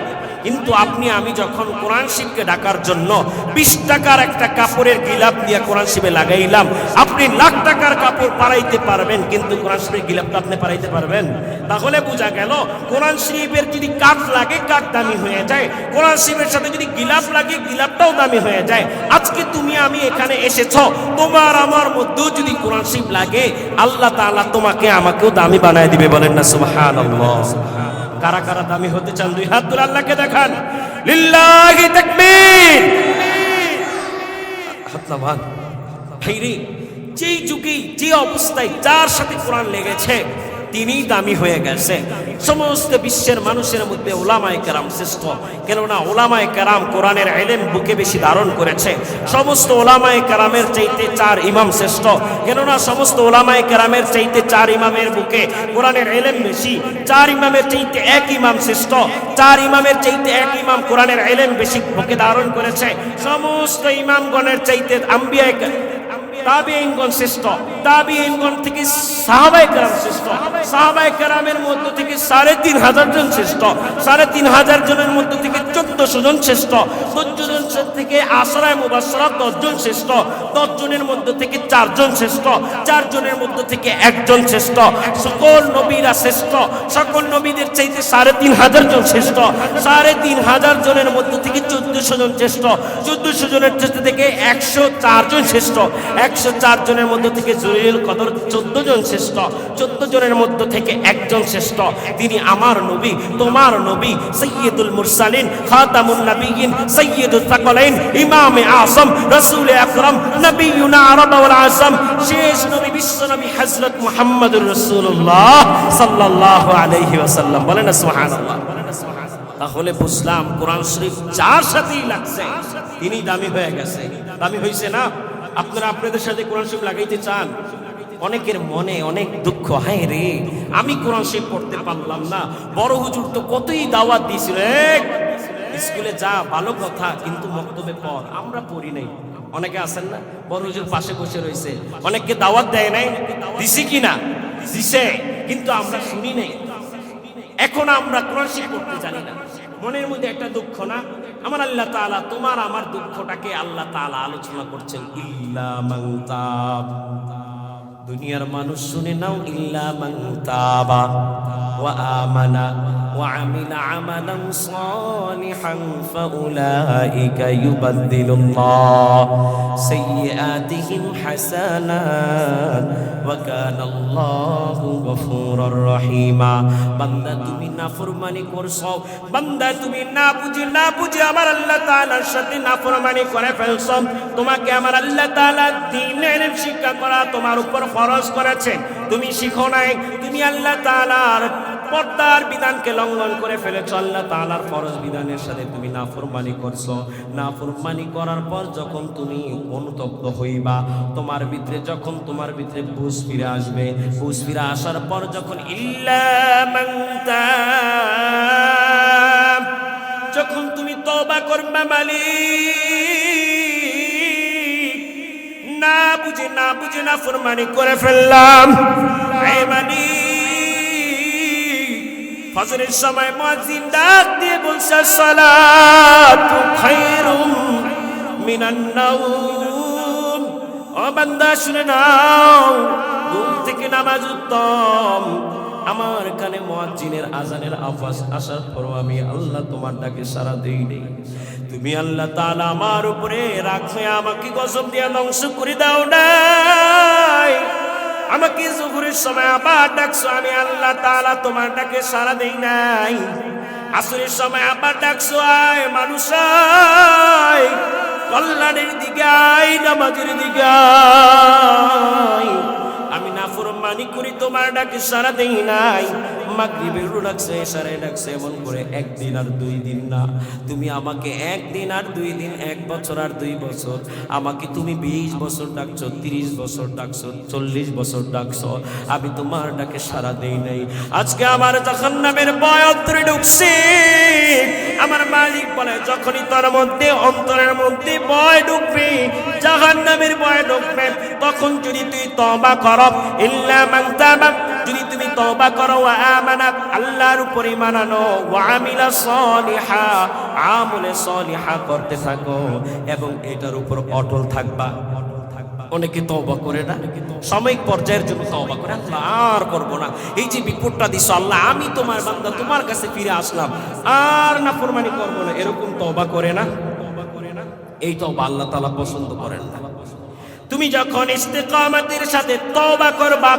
কিন্তু আপনি আমি যখন কোরআন শরীফকে ডাকার জন্য 20 টাকার একটা কাপড়ের গিলাপ দিয়ে কোরআন শরীফে লাগাইলাম, আপনি লাখ টাকার কাপড় পারাইতে পারবেন, কিন্তু কোরআন শরীফের গিলাপটা আপনি পারাইতে পারবেন? তাহলে বোঝা গেল, কোরআন শরীফের যদি কাঠ লাগে কাঠ দামি হয়ে যায়, কোরআন শরীফের সাথে যদি গিলাপ লাগে গিলাপটাও দামি হয়ে যায়। আজকে তুমি আমি এখানে এসেছো, তোমার আমার মধ্যেও যদি কোরআন শরীফ লাগে, আল্লাহ তাআলা তোমাকে আমাকেও দামি বানায় দিবে। বলেন না সুবহানাল্লাহ? কারা কারা দামি হতে চান? দুই হাত তুলে আল্লাহকে দেখান। লিল্লাহি তাকবীর। হাত নামান। ভাইরে, যেই যুগে যে অবস্থায় যার সাথে কোরআন লেগেছে, তিনিই দামি হয়ে গেছে। সমস্ত বিশ্বের মানুষের মধ্যে ওলামায়ে কেরাম শ্রেষ্ঠ, কেননা ওলামায়ে কেরাম কোরআনের ইলম বুকে বেশি ধারণ করেছে। সমস্ত ওলামায়ে কেরামের চাইতে 4 ইমাম শ্রেষ্ঠ, কেননা সমস্ত ওলামায়ে কেরামের চাইতে 4 ইমামের বুকে কোরআনের ইলম বেশি। 4 ইমামের চাইতে 1 ইমাম শ্রেষ্ঠ, 4 ইমামের চাইতে 1 ইমাম কোরআনের ইলম বেশি বুকে ধারণ করেছে। সমস্ত ইমামগণের চাইতে আম্বিয়া তাবিঈনগণ শ্রেষ্ঠ, তাবিঈনগণ থেকে সাহাবায়ে কেরাম শ্রেষ্ঠ, সাহাবায়ে কেরামের মধ্য থেকে 3500 জন শ্রেষ্ঠ, 3500 জনের মধ্য থেকে 1400 জন শ্রেষ্ঠ, 1400 জন থেকে আশরায়ে মুবাশশারা 10 জন শ্রেষ্ঠ, 10 জনের মধ্য থেকে 4 জন শ্রেষ্ঠ, 4 জনের মধ্য থেকে 1 জন শ্রেষ্ঠ। সকল নবীরা শ্রেষ্ঠ, সকল নবীদের চাইতে 3500 জন শ্রেষ্ঠ, 3500 জনের মধ্য থেকে 1400 জন শ্রেষ্ঠ, 1400 জনের থেকে 104 জন শ্রেষ্ঠ, 104 জনের মধ্য থেকে জলিলুল কদর 14 জন শ্রেষ্ঠ, 14 জনের মধ্য থেকে 1 জন শ্রেষ্ঠ। তিনি আমার নবী, তোমার নবী, সাইয়্যিদুল মুরসালিন, খাতামুন নবিয়্যিন, সাইয়্যিদুস সাকালাইন, ইমামে আযম, রাসূল আকরাম, নবিয়ুনা আরব ওয়াল আজম, শেষ নবী, বিশ্ব নবী হযরত মুহাম্মদুর রাসূলুল্লাহ সাল্লাল্লাহু আলাইহি ওয়াসাল্লাম। বলেন সুবহানাল্লাহ। তাহলে বুঝলাম কোরআন শরীফ যার সাথেই লাগছে তিনি দামি হয়ে গেছে। দামি হইছে না? আপনারা আপনাদের সাথে কোরআন শরীফ লাগাইতে চান? অনেকের মনে অনেক দুঃখ, হায় রে আমি কোরআন শরীফ পড়তে পারলাম না। বড় হুজুর তো কতই দাওয়াত দিয়েছিল, স্কুলে যা ভালো কথা, কিন্তু মক্তবে পড়। আমরা পড়ি নাই। অনেকে আছেন না, বড় হুজুর পাশে বসে রয়েছে, অনেককে দাওয়াত দেয় নাই, দিছি কিনা? দিছে, কিন্তু আমরা শুনি নাই। এখন আমরা কোরআন শরীফ পড়তে জানি না। মনের মধ্যে একটা দুঃখ না? আমার আল্লাহ তাআলা তোমার আমার দুঃখটাকে আল্লাহ তাআলা আলোচনা করছেন। ইল্লা মান তাব, দুনিয়ার মানুষ শুনে নাও, ইল্লা মান তাবা ওয়া আমানা ওয়া আমিলা আমালান সালিহান ফাউলাইকা ইউবাদদিলুল্লাহ সাইয়্যাতিহিম হাসানাত ওয়া কানাল্লাহু গফুরুর রহিমা। বান্দা তুমি নাফরমানি করছো, বান্দা তুমি না বুঝে আমার আল্লাহ তাআলার সাথে নাফরমানি করে ফেলছো। তোমাকে আমার আল্লাহ তাআলা দ্বীনের শিক্ষা করা তোমার উপর ফরজ করেছেন, তুমি শিখো নাই। তুমি আল্লাহ তাআলার পর্দার বিধানকে লঙ্ঘন করে ফেলেছো, আল্লাহ তাআলার ফরজ বিধানের সাথে তুমি নাফরমানি করছো। নাফরমানি করার পর যখন তুমি অনুতপ্ত হইবা, তোমার ভিতরে বুঝ ফিরে আসবে। বুঝ ফিরে আসার পর যখন ইল্লা মান তাব, যখন তুমি তওবা করবা, মালিক না বুঝে নাফরমানি করে ফেললাম, হে মালিক। ফজরের সময় মুয়াজ্জিন ডাক দিয়ে বলছে, সালাতু খায়রুম মিনান নাওম। ও বান্দা শুনে নাও, ঘুম থেকে নামাজ উত্তম। আমার কানে মুয়াজ্জিনের আজানের আওয়াজ আসার পরও আমি আল্লাহ তোমার ডাকে সাড়া দেই নেই। তুমি আল্লাহ তাআলা আমার উপরে রাখে আমাকে গজব দিয়ে ধ্বংস করে দাও নাই। আমাকে যুহরের সময় আবার ডাকছো, আমি আল্লাহ তাআলা তোমার ডাকে সাড়া দেই নাই। আসরের সময় আবার ডাকছো, আয় মানুষ আয়, কল্যাণের দিকে আয়, নামাজের দিকে আয়। আমি নাফরমানি করি, তোমার ডাকে সাড়া দেই নাই। মাগরিবের ডাকছে, এশারে ডাকছে, এমন করে একদিন আর 2 দিন না। তুমি আমাকে 1 দিন আর 2 দিন, 1 বছর আর 2 বছর, আমাকে তুমি 20 বছর ডাকছো, 30 বছর ডাকছো, 40 বছর ডাকছো, আমি তোমার ডাকে সাড়া দেই নাই। আজকে আমার জাহান্নামের ভয় অন্তরে ঢুকছে। আমার মালিক বলে, যখনই তোর মধ্যে অন্তরের মধ্যে ভয় ঢুকবে, জাহান্নামের ভয় ঢুকবে, তখন যদি তুই তওবা করো, ইল্লা মান তাবা, যদি তুমি তওবা করো, ওয়া আমানা, আল্লাহর উপরে ঈমান আনো, ওয়া আমিলা সালিহা, আমলে সালিহা করতে থাকো এবং এটার উপর অটল থাকবা। অনেকে তওবা করে না, সাময়িক পর্যায়ের জন্য তওবা করে, আল্লাহ আর করব না, এই যে বিপদটা দিছো আল্লাহ, আমি তোমার বান্দা, তোমার কাছে ফিরে আসলাম, আর নাফরমানি করব না, এরকম তওবা করে না। এই তওবা আল্লাহ তাআলা পছন্দ করেন না। তুমি যখন ইস্তেকামতের সাথে তওবা করবা,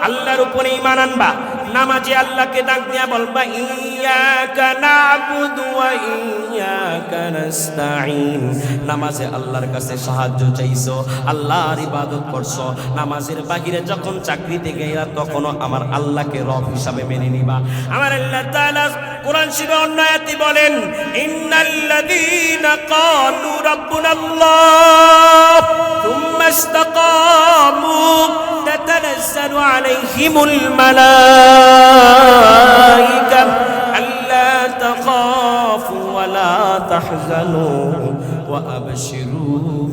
আল্লাহর উপরে ঈমান আনবা, নামাজি আল্লাহকে ডাক দিয়া বলবা ইয়াকা না'বুদু ওয়া ইয়াকা নাস্তাঈন। নামাজে আল্লাহর কাছে সাহায্য চাইছো, আল্লাহর ইবাদত করছো। নামাজের বাহিরে যখন চাকরিতে গেলা তখনও আমার আল্লাহকে রব হিসাবে মেনে নিবা। আমার আল্লাহ তাআলা কোরআন শরীফে অন্য আয়াতে বলেন ইন্নাল্লাযীনা ক্বালু রাব্বুনাল্লাহ থুম্মা ইসতাকামু তাতানাজ্জালু আলাইহিমুল মালায়েকা আল্লা তাখাফু ওয়া লা তাহজানু ওয়া আবশিরু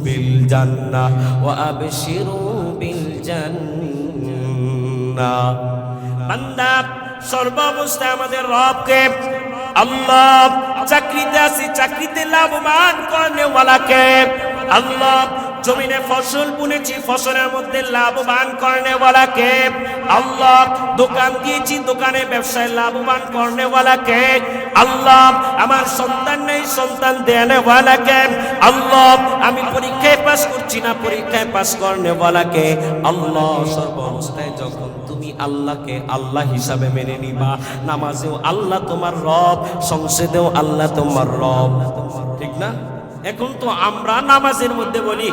বিল জান্নাহ ওয়া আবশিরু বিল জান্নাহ। বান্দা সর্বাবস্থায় আমাদের রবকে আল্লাহ, চাকরিতে আছি চাকরিতে লাভবান করনেওয়ালাকে আল্লাহ, জমিনে ফসল বুনেছি ফসলের মধ্যে লাভবান করনেওয়ালাকে আল্লাহ, দোকান দিয়েছি দোকানে ব্যবসায় লাভবান করনেওয়ালাকে আল্লাহ, আমার সন্তান নেই সন্তান দেনেওয়ালাকে আল্লাহ, আমি পরীক্ষায় পাস করছি না পরীক্ষায় পাস করনেওয়ালাকে আল্লাহ। সর্বাবস্থায় যখন তুমি আল্লাহকে আল্লাহ হিসাবে মেনে নিবা, নামাজেও আল্লাহ তোমার রব, সংসদেও আল্লাহ তোমার রব, ঠিক না? এখন তো আমরা নামাজের মধ্যে বলি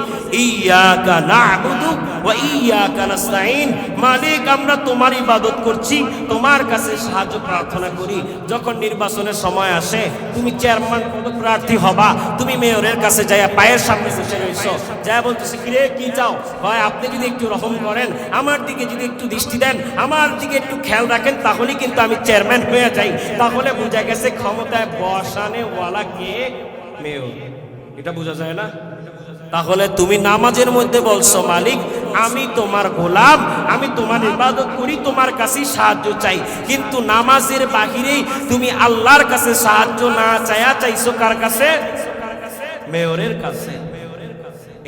ইয়াকা না'বুদু ওয়া ইয়াকা নাস্তাঈন, মালিক আমরা তোমার ইবাদত করছি, তোমার কাছে সাহায্য প্রার্থনা করি। যখন নির্বাচনের সময় আসে, তুমি চেয়ারম্যান প্রার্থী হবা, তুমি মেয়রের কাছে যাইয়া পায়ের সামনে বসে রইছো, যা বলতেছে কি রে কি চাও? ভাই আপনি যদি একটু রহম করেন, আমার দিকে যদি একটু দৃষ্টি দেন, আমার দিকে একটু খেয়াল রাখেন, তাহলে কিন্তু আমি চেয়ারম্যান হয়ে যাই। তাহলে বোঝা গেছে ক্ষমতায় বসানে ওয়ালা কে? মেয়র। এটা বোঝা যায় না? তাহলে তুমি নামাজের মধ্যে বলছো মালিক আমি তোমার গোলাম, আমি তোমার ইবাদত করি, তোমার কাছে সাহায্য চাই, কিন্তু নামাজের বাহিরেই তুমি আল্লাহর কাছে সাহায্য না চাইছো কার কাছে? মেয়রের কাছে।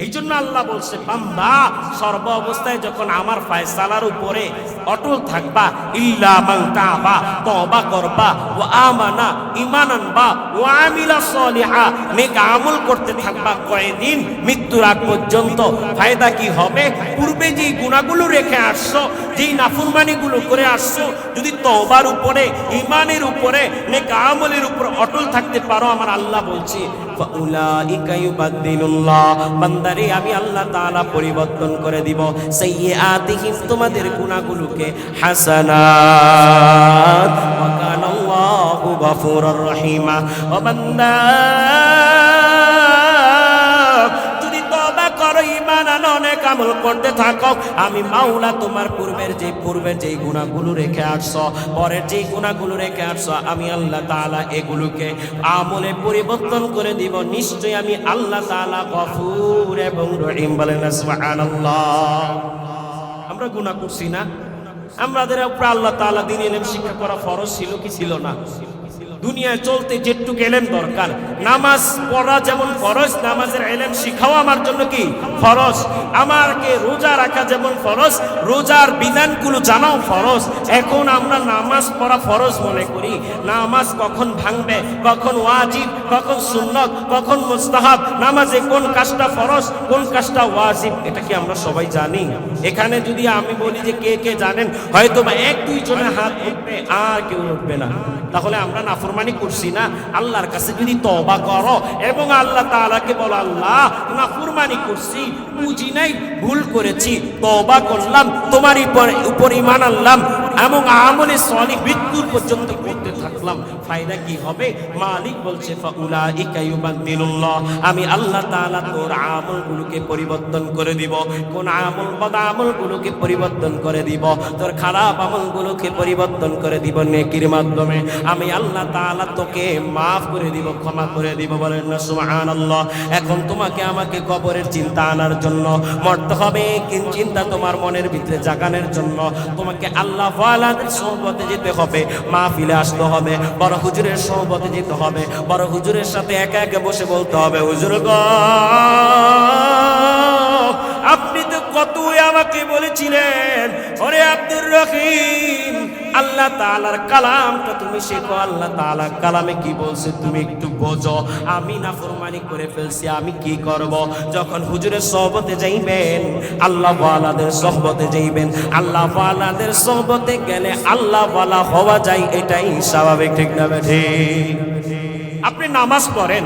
এই জন্য আল্লাহ বলছে বান্দা সর্ব অবস্থায় যখন আমার ফয়সালার উপরে অটল থাকবা, ইল্লা মান তাবা, তওবা করবা, ওয়া আমানা, ঈমান আনবা, ওয়া আমিলা সলিহা, নেক আমল করতে থাকবা কয়দিন? মৃত্যুর আগ পর্যন্ত। ফায়দা কি হবে? পূর্বে যেই গুনাহগুলো রেখে আসছো, যেই নাফরমানিগুলো করে আসছো, যদি তওবার উপরে, ঈমানের উপরে, নেক আমলের উপর অটল থাকতে পারো, আমার আল্লাহ বলছি ফাউলাইকা ইউবাদদিলুল্লাহ, বান্দারে আমি আল্লাহ তাআলা পরিবর্তন করে দিব সাইয়্যাতিহিম, তোমাদের গুনাহগুলোকে হাসানাত, ওয়া কানাল্লাহু গফুরুর রহিমা। ও বান্দা যদি তওবা করো, ঈমান আনো, নেক আমল করতে থাকো, আমি মাওলা তোমার পূর্বের যেই গুনাহগুলো রেখে আসছো, পরের যেই গুনাহগুলো রেখে আসছো, আমি আল্লাহ তাআলা এগুলোকে আমলে পরিবর্তন করে দিব। নিশ্চয়ই আমি আল্লাহ তাআলা গফুর এবং রহিম। বলেন সুবহানাল্লাহ। আমরা গুনাহ করছি না? আমাদের উপর আল্লাহ তাআলা দ্বীন ইলম শিক্ষা করা ফরজ ছিল কি ছিল না? দুনিয়ায় চলতে যেটুকু ইলম দরকার, নামাজ পড়া যেমন ফরজ, নামাজের ইলম শিখাও আমার জন্য কি ফরজ। আমাকে রোজা রাখা যেমন ফরজ, রোজার বিধানগুলো জানাও ফরজ। এখন আমরা নামাজ পড়া ফরজ মনে করি। নামাজ কখন ভাঙবে, কখন ওয়াজিব, কখন সুন্নত, কখন মুস্তাহাব, নামাজে কোন কাজটা ফরজ, কোন কাজটা ওয়াজিব, এটা কি আমরা সবাই জানি? এখানে যদি আমি বলি যে কে কে জানেন, হয়তো বা এক দুই জনের হাত উঠবে, আর কেউ উঠবে না। তাহলে আমরা নাফরমানি করছি না? আল্লাহর কাছে যদি তওবা করো এবং আল্লাহ তাআলাকে বলো আল্লাহ নাফরমানি করছি, বুঝি নাই, ভুল করেছি, তওবা করলাম, তোমার উপর ঈমান আনলাম এবং আমলে সালিহ মৃত্যুর পর্যন্ত করতে থাকলাম, ফায়দা কি হবে? মালিক বলছে ফাউলাইকা ইউবাদদিলুল্লাহ, আমি আল্লাহ তাআলা তোর আমলগুলোকে পরিবর্তন করে দিব। কোন আমল? বদ আমলগুলোকে পরিবর্তন করে দিব, তোর খারাপ আমলগুলোকে পরিবর্তন করে দিব নেকির মাধ্যমে। আমি আল্লাহ তাআলা তোকে মাফ করে দিব, ক্ষমা করে দিব। বলেন না সুবহানাল্লাহ। এখন তোমাকে আমাকে কবরের চিন্তা আনার জন্য মরতে হবে, কিন চিন্তা তোমার মনের ভিতরে জাগানোর জন্য তোমাকে আল্লাহ ওয়ালাদের সোহবতে যেতে হবে, মাহফিলে আসতে হবে, বড় হুজুরের সোহবতে যেতে হবে, বড় হুজুরের সাথে একা একা বসে বলতে হবে হুজুর গো আপনি তো কতই আমাকে বলেছিলেন ওরে আব্দুর রহিম আল্লাহ তাআলার কালামটা তুমি শেখো। আল্লাহ তাআলা কালামে কি বলছে তুমি একটু বোঝো। আমি নাফরমানি করে ফেলছি, আমি কি করব? যখন হুজুরের সোহবতে যাইবেন, আল্লাহ ওয়ালাদের সোহবতে যাইবেন, আল্লাহ ওয়ালাদের সোহবতে গেলে আল্লাহ ওয়ালা হওয়া যায়, এটাই স্বাভাবিক, ঠিক না ঠিক? আপনি নামাজ পড়েন,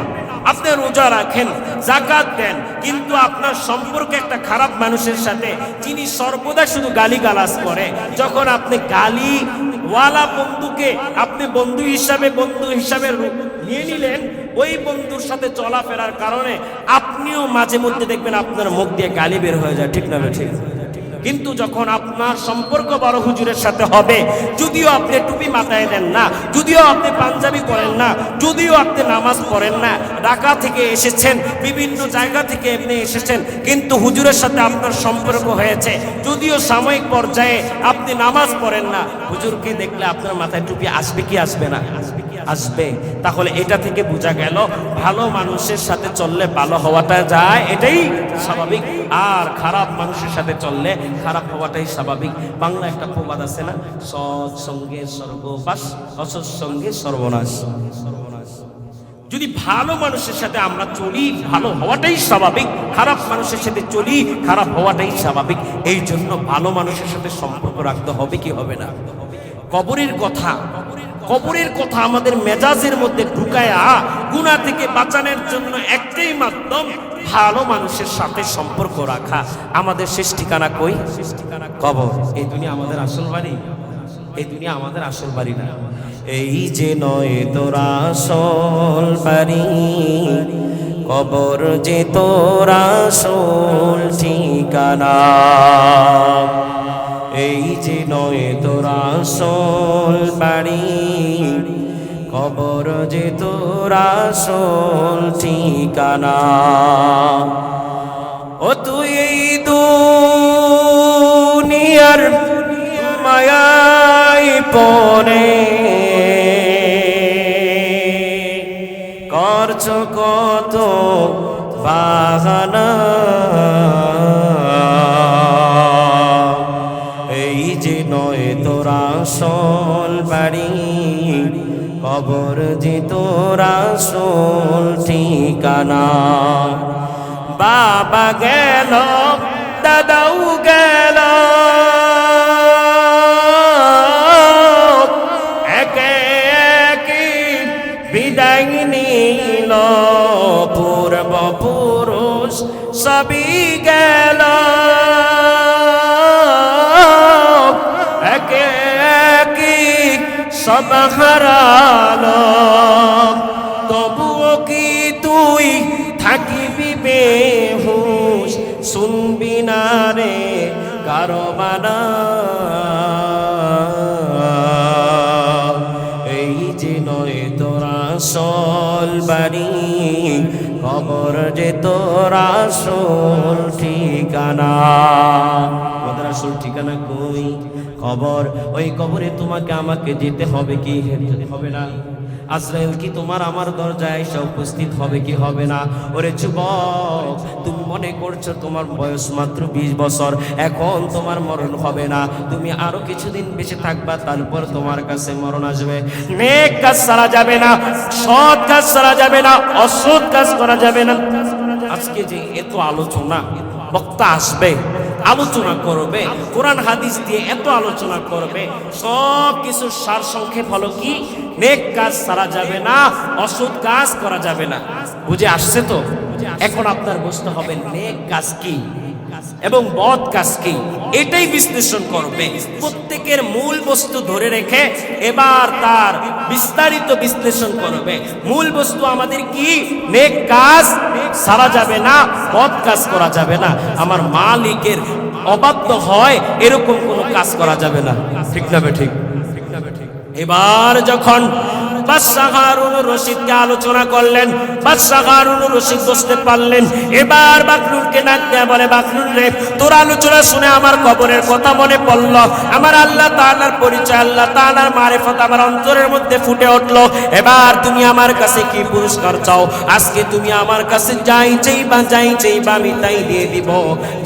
আপনি রোজা রাখেন, যাকাত দেন, কিন্তু আপনার সম্পর্ক একটা খারাপ মানুষের সাথে যিনি সর্বদা শুধু গালিগালাজ করে, যখন আপনি গালি ওয়ালা বন্ধুকে আপনি বন্ধু হিসাবে নিয়ে নিলেন, ওই বন্ধুর সাথে চলাফেরার কারণে আপনিও মাঝে মধ্যে দেখবেন আপনার মুখ দিয়ে গালি বের হয়ে যায়, ঠিক না ঠিক? কিন্তু যখন আপনার সম্পর্ক বড় হুজুরের সাথে হবে, যদিও আপনি টুপি মাথায় দেন না, যদিও আপনি পাঞ্জাবি পরেন না, যদিও আপনি নামাজ পড়েন না, ঢাকা থেকে এসেছেন, বিভিন্ন জায়গা থেকে আপনি এসেছেন, কিন্তু হুজুরের সাথে আপনার সম্পর্ক হয়েছে, যদিও সাময়িক পর্যায়ে আপনি নামাজ পড়েন না, হুজুরকে দেখলে আপনার মাথায় টুপি আসবে কি আসবে না? আসবে। তাহলে এটা থেকে বোঝা গেল ভালো মানুষের সাথে চললে ভালো হওয়াটা যায়, এটাই স্বাভাবিক, আর খারাপ মানুষের সাথে চললে খারাপ হওয়াটাই স্বাভাবিক। বাংলা একটা প্রবাদ আছে না, সৎ সঙ্গে স্বর্গবাস, অসৎ সঙ্গে সর্বনাশ। যদি ভালো মানুষের সাথে আমরা চলি, ভালো হওয়াটাই স্বাভাবিক, খারাপ মানুষের সাথে চলি, খারাপ হওয়াটাই স্বাভাবিক। এই জন্য ভালো মানুষের সাথে সম্পর্ক রাখতে হবে কি হবে না? কবরের কথা আমাদের মেজাজের মধ্যে ঢুকায়া গুনাহ থেকে বাঁচানোর জন্য একটাই মাধ্যম, ভালো মানুষের সাথে সম্পর্ক রাখা। আমাদের শেষ ঠিকানা কই? কবর। এই দুনিয়া আমাদের আসল বাড়ি? এই দুনিয়া আমাদের আসল বাড়ি না। এই যে নয় তোরা আসল বাড়ি, কবর যে তোরা আসল ঠিকানা। এই যে নয় তোরা আসল বাড়ি, কবর যে তোরা আসল ঠিকানা। ও তুই এই দুনিয়ার মায়ায় পড়ে করছ কত বাহানা। এই যে নয় তোরা আসল বাড়ি, কবর যে তোরা আসল ঠিকানা। বাবা গেল, দাদাও গেল, একে একে বিদায় নিল, পূর্বপুরুষ সবই গেল, একে একে সব হারালো। তবুও কি তুই থাকিবি বেহুশ, শুনবি না রে কারো বানা। এই যে নয় তোরা আসল বাড়ি, কবর যে তোরা আসল ঠিকানা। আমাদের আসল ঠিকানা কই? কবর। ওই কবরে তোমাকে আমাকে যেতে হবে কি হবে না? আজরাইল কি তোমার আমার দরজায় এসে উপস্থিত হবে কি হবে না? ওরে যুবক, তুমি মনে করছো তোমার বয়স মাত্র 20 বছর, এখন তোমার মরণ হবে না, তুমি আরো কিছুদিন বেঁচে থাকবা, তারপর তোমার কাছে মরণ আসবে। নেক কাজ ছাড়া যাবে না, সৎ কাজ ছাড়া যাবে না, অসৎ কাজ করা যাবে না। আজকে যে এত আলোচনা, বক্তা আসবে, আলোচনা করবে, কোরআন হাদিস দিয়ে এত আলোচনা করবে, সব কিছু সার সংক্ষেপ হলো কি? নেক কাজ ছাড়া যাবে না, অসৎ কাজ করা যাবে না। বুঝে আসছে তো? এখন আপনার বুঝতে হবে নেক কাজ কি এবং বদ কাজ কি, এটাই বিশ্লেষণ করবে। প্রত্যেকের মূল বস্তু ধরে রেখে এবার তার বিস্তারিত বিশ্লেষণ করবে। মূল বস্তু আমাদের কি? নেক কাজ ছাড়া যাবে না, বদ কাজ করা যাবে না, আমার মালিকের অবাধ্য হয় এরকম কোনো কাজ করা যাবে না, ঠিক না ঠিক? এবার যখন বাদশাহ হারুনুর রশিদকে আলোচনা করলেন। বাদশাহ হারুনুর রশিদ বুঝতে পারলেন। এবার বাকলুলকে ডাক দেয়া বলে, বাকলুল রে, তোর আলোচনা শুনে আমার কবরের কথা মনে পড়ল। আমার আল্লাহ তাআলার পরিচয়, আল্লাহ তাআলার মারিফত আমার অন্তরের মধ্যে ফুটে উঠল। এবার তুমি আমার কাছে কি পুরস্কার চাও? আজকে তুমি আমার কাছে যাই চাইবা আমি তাই দিয়ে দিব,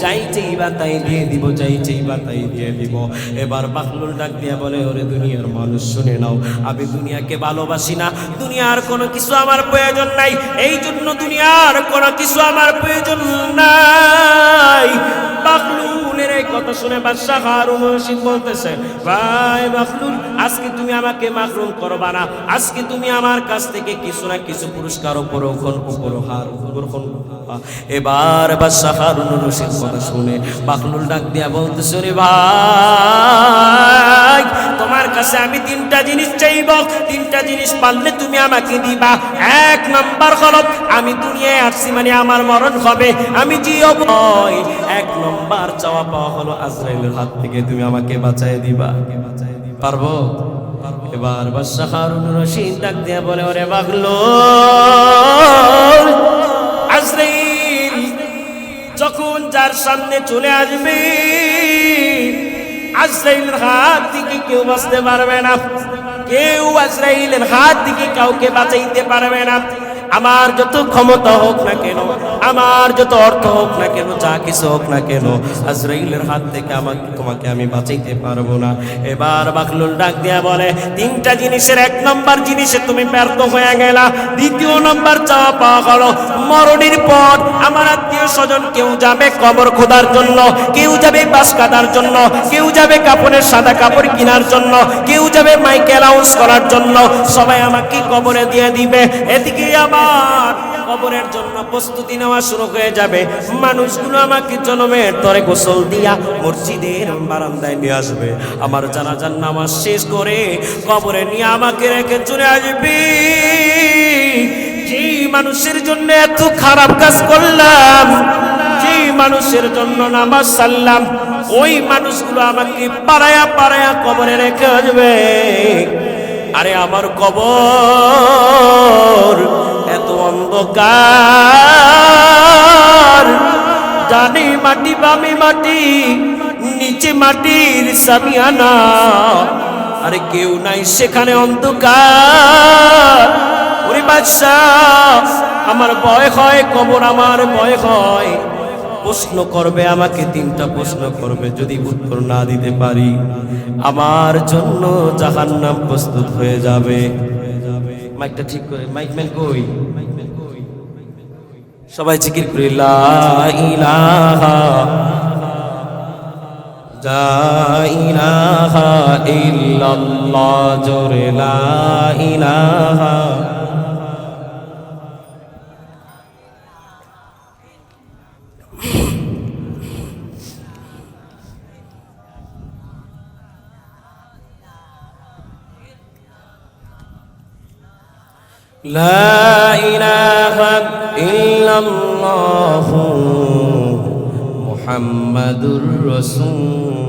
যাই চাইবা তাই দিয়ে দিব, যাই চাইবা তাই দিয়ে দিব। এবার বাকলুল ডাক দিয়া বলে, ওরে দুনিয়ার মানুষ শুনে নাও, আমি দুনিয়াকে ভালোবাসি না, দুনিয়ার কোনো কিছু আমার প্রয়োজন নাই, এই জন্য দুনিয়ার কোনো কিছু আমার প্রয়োজন নাই। বাকলুলের এই কথা শুনে বাদশাহ হারুনুর রশিদ বলতেছে, ভাই বাকলুল, আজকে তুমি আমাকে মাহরুম করবা না, আজকে তুমি আমার কাছ থেকে কিছু না কিছু পুরস্কার উপহার গ্রহণ। এবার বাদশাহ হারুনুর রশিদ কথা শুনে বাকলুল ডাক দিয়া বলতেছে, রে ভাই, তোমার কাছে আমি তিনটা জিনিস চাইব, তিনটা জিনিস পারলে তুমি আমাকে দিবা। এক নাম্বার হলো, আমি দুনিয়ায় আসছি মানে আমার মরণ হবে, আমি জিয়ব। এক নাম্বার চাওয়া পাওয়া হলো আজরাইলের হাত থেকে তুমি আমাকে বাঁচায় দিবা। পারবো? এবার বাদশাহ হারুনুর রশিদ ডাক দিয়া বলে, ওরে বাকলুল, আজরাইল যখন যার সামনে চলে আসবে, আজরাইলের হাত থেকে কেউ বাঁচতে পারবে না, কেউ আজরাইলের হাত থেকে কাউকে বাঁচাইতে পারবে না। আমার যত ক্ষমতা হোক না কেন, আমার যত অর্থ হোক না কেন, যা কিছু হোক না কেন, আজরাইলের হাত থেকে তোমাকে আমি বাঁচাইতে পারবো না। এবার বাকলুল ডাক দিয়া বলে, তিনটা জিনিসের এক নম্বর জিনিসে তুমি ব্যর্থ হয়ে গেলা। দ্বিতীয় নম্বর চাওয়া পাওয়া হলো, মরণের পর আমার আত্মীয় স্বজন কেউ যাবে কবর খোদার জন্য, কেউ যাবে বাস কাটার জন্য, কেউ যাবে কাপড়ের সাদা কাপড় কেনার জন্য, কেউ যাবে মাইক অ্যালাউন্স করার জন্য, সবাই আমাকে কবরে দিয়ে দিবে। এদিকে আবার কবরের জন্য প্রস্তুতি নেওয়া শুরু হয়ে যাবে। মানুষগুলো আমাকে জনমের তরে গোসল দিয়া মসজিদের বারান্দায় নিয়ে আসবে, আমার জানাজার নামাজ শেষ করে কবরে নিয়ে আমাকে রেখে চলে আসবে। যে মানুষের জন্য এত খারাপ কাজ করলাম, যে মানুষের জন্য নামাজ সারলাম, ওই মানুষগুলো আমাকে পাড়ায়া পাড়ায়া কবরে রেখে আসবে। আরে আমার কবর এত অন্ধকার, ডানে মাটি বামে মাটি, নিচে মাটির সামিয়ানা, আরে কেউ নাই সেখানে অন্ধকার। ওরে বাদশাহ, আমার ভয় হয়, কবর আমার ভয় হয়। প্রশ্ন করবে আমাকে, তিনটা প্রশ্ন করবে, যদি উত্তর না দিতে পারি আমার জন্য জাহান্নাম প্রস্তুত হয়ে যাবে। মাইকটা ঠিক করে, মাইকম্যান কই? সবাই জিকির করি, লা ইলাহা ইল্লাল্লাহ, জোরে লা ইলাহা। লা ইলাহা ইল্লাল্লাহু মুহাম্মাদুর রাসূল।